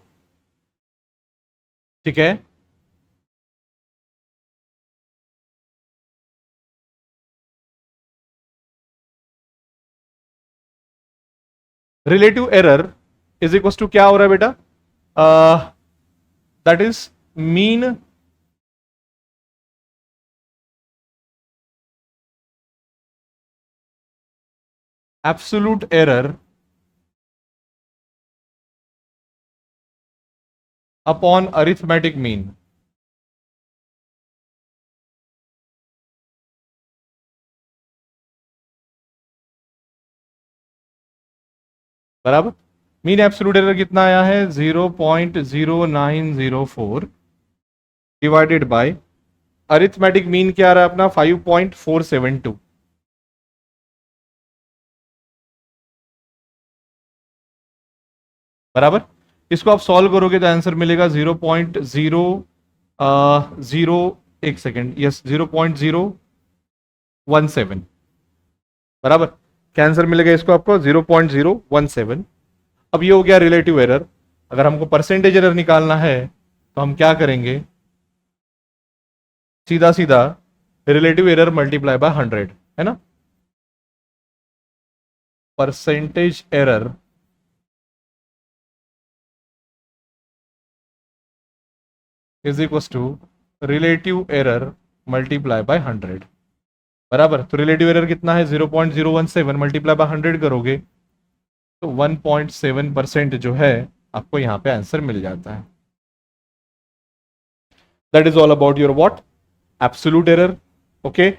ठीक है, relative error is equal to क्या हो रहा है बेटा, that is mean absolute error upon arithmetic mean. बराबर, मीन एब्सोल्यूट एरर कितना आया है 0.0904 डिवाइडेड बाय अरिथमेटिक मीन क्या आ रहा है अपना 5.472। बराबर, इसको आप सॉल्व करोगे तो आंसर मिलेगा 0.0 एक सेकेंड, यस 0.017। बराबर, क्या आंसर मिलेगा इसको आपको 0.017। अब ये हो गया रिलेटिव एरर। अगर हमको परसेंटेज एरर निकालना है तो हम क्या करेंगे, सीधा सीधा रिलेटिव एरर मल्टीप्लाई बाय 100, है ना। Percentage error is equal to relative error multiply by 100। बराबर, तो रिलेटिव एरर कितना है 0.017 मल्टीप्लाई बाय 100 करोगे तो 1.7% जो है आपको यहां पे आंसर मिल जाता है। That is all about your what, absolute error. Okay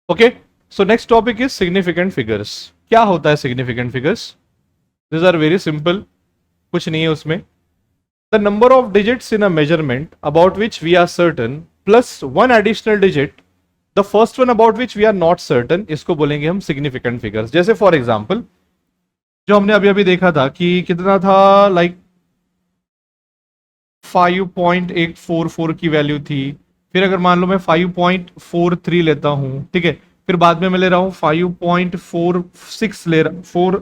okay, so next topic is significant figures. क्या होता है significant figures? This are very simple, कुछ नहीं है उसमें। The number of digits in a measurement about which we are certain plus one additional digit, the first one about which we are not certain, इसको बोलेंगे हम significant figures. जैसे for example जो हमने अभी अभी देखा था कि कितना था, लाइक 5.844 की वैल्यू थी। फिर अगर मान लो मैं 5.43 लेता हूं, ठीक है, फिर बाद में मैं ले रहा हूं 5.46 ले रहा 4,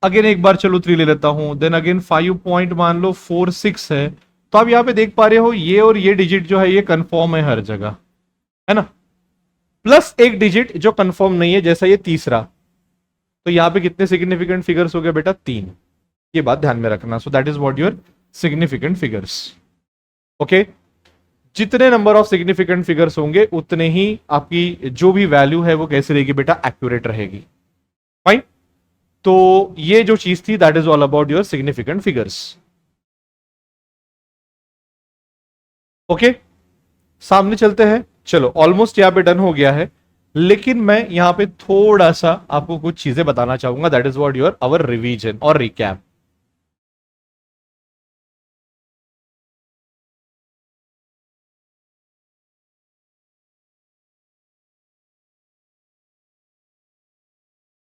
अगेन एक बार चलो 3 ले लेता हूं, देन अगेन 5 पॉइंट मान लो 46 है। तो आप यहां पे देख पा रहे हो ये और ये डिजिट जो है ये कंफर्म है हर जगह, है ना, प्लस एक डिजिट जो कंफर्म नहीं है जैसा ये तीसरा। तो यहां पे कितने सिग्निफिकेंट फिगर्स हो गए बेटा, 3। ये बात ध्यान में रखना। सो that is what your significant figures. Okay, जितने नंबर ऑफ सिग्निफिकेंट फिगर्स होंगे उतने ही आपकी जो भी वैल्यू है वो कैसे रहेगी बेटा, एक्यूरेट रहेगी। फाइन, तो ये जो चीज थी that is all about your significant figures. Okay, सामने चलते हैं। चलो ऑलमोस्ट यहां पे डन हो गया है, लेकिन मैं यहां पे थोड़ा सा आपको कुछ चीजें बताना चाहूंगा। That is what your our revision और रिकैप।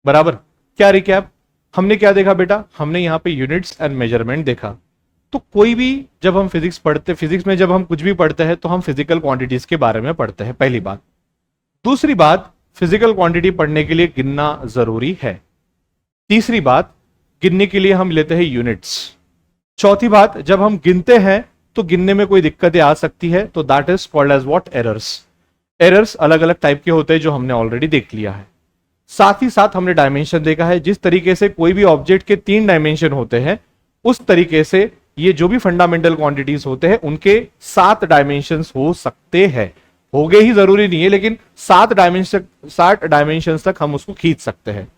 बराबर, क्या रिकैप, हमने क्या देखा बेटा, हमने यहां पे यूनिट्स एंड मेजरमेंट देखा। तो कोई भी जब हम फिजिक्स पढ़ते, फिजिक्स में जब हम कुछ भी पढ़ते हैं तो हम फिजिकल क्वांटिटीज के बारे में पढ़ते हैं, पहली बात। दूसरी बात, फिजिकल क्वांटिटी पढ़ने के लिए गिनना जरूरी है। तीसरी बात, गिनने के लिए हम लेते हैं यूनिट्स। चौथी बात, जब हम गिनते हैं तो गिनने में कोई दिक्कतें आ सकती है, तो that is called as what, errors. Errors अलग अलग टाइप के होते हैं जो हमने ऑलरेडी देख लिया है। साथ ही साथ हमने डायमेंशन देखा है। जिस तरीके से कोई भी ऑब्जेक्ट के 3 डायमेंशन होते हैं, उस तरीके से ये जो भी फंडामेंटल क्वांटिटीज होते हैं उनके 7 डायमेंशंस हो सकते हैं। हो गए ही जरूरी नहीं है, लेकिन 7 डायमेंशन तक हम उसको खींच सकते हैं।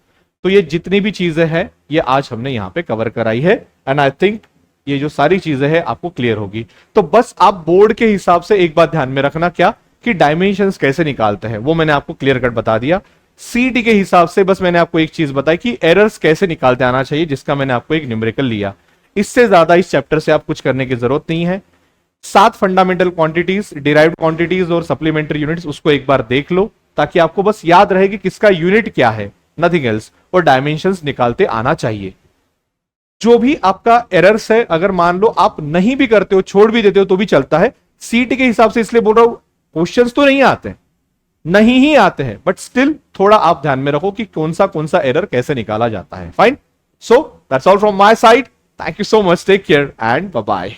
तो ये जितनी भी चीजें हैं ये आज हमने यहां पे कवर कराई है, एंड आई थिंक ये जो सारी चीजें हैं आपको क्लियर होगी। तो बस आप बोर्ड के हिसाब से एक बात ध्यान में रखना, क्या कि डायमेंशंस कैसे निकालते हैं वो मैंने आपको क्लियर कट बता दिया। सीटी के हिसाब से बस मैंने आपको एक चीज बताई कि एरर्स कैसे निकालते आना चाहिए, जिसका मैंने आपको एक न्यूमेरिकल लिया। इससे ज्यादा इस चैप्टर से आप कुछ करने की जरूरत नहीं है। 7 फंडामेंटल क्वांटिटीज, डिराइव्ड क्वांटिटीज और सप्लीमेंट्री यूनिट्स, उसको एक बार देख लो ताकि आपको बस याद रहे कि किसका यूनिट क्या है, नथिंग एल्स, और डायमेंशंस निकालते आना चाहिए। जो भी आपका एरर्स है, अगर मान लो आप नहीं भी करते हो, छोड़ भी देते हो तो भी चलता है। सीटी के हिसाब से इसलिए बोल रहा हूं, क्वेश्चंस तो नहीं आते, नहीं ही आते हैं, बट स्टिल थोड़ा आप ध्यान में रखो कि कौन सा एरर कैसे निकाला जाता है। Fine, so that's all from my side. Thank you so much. Take care and bye.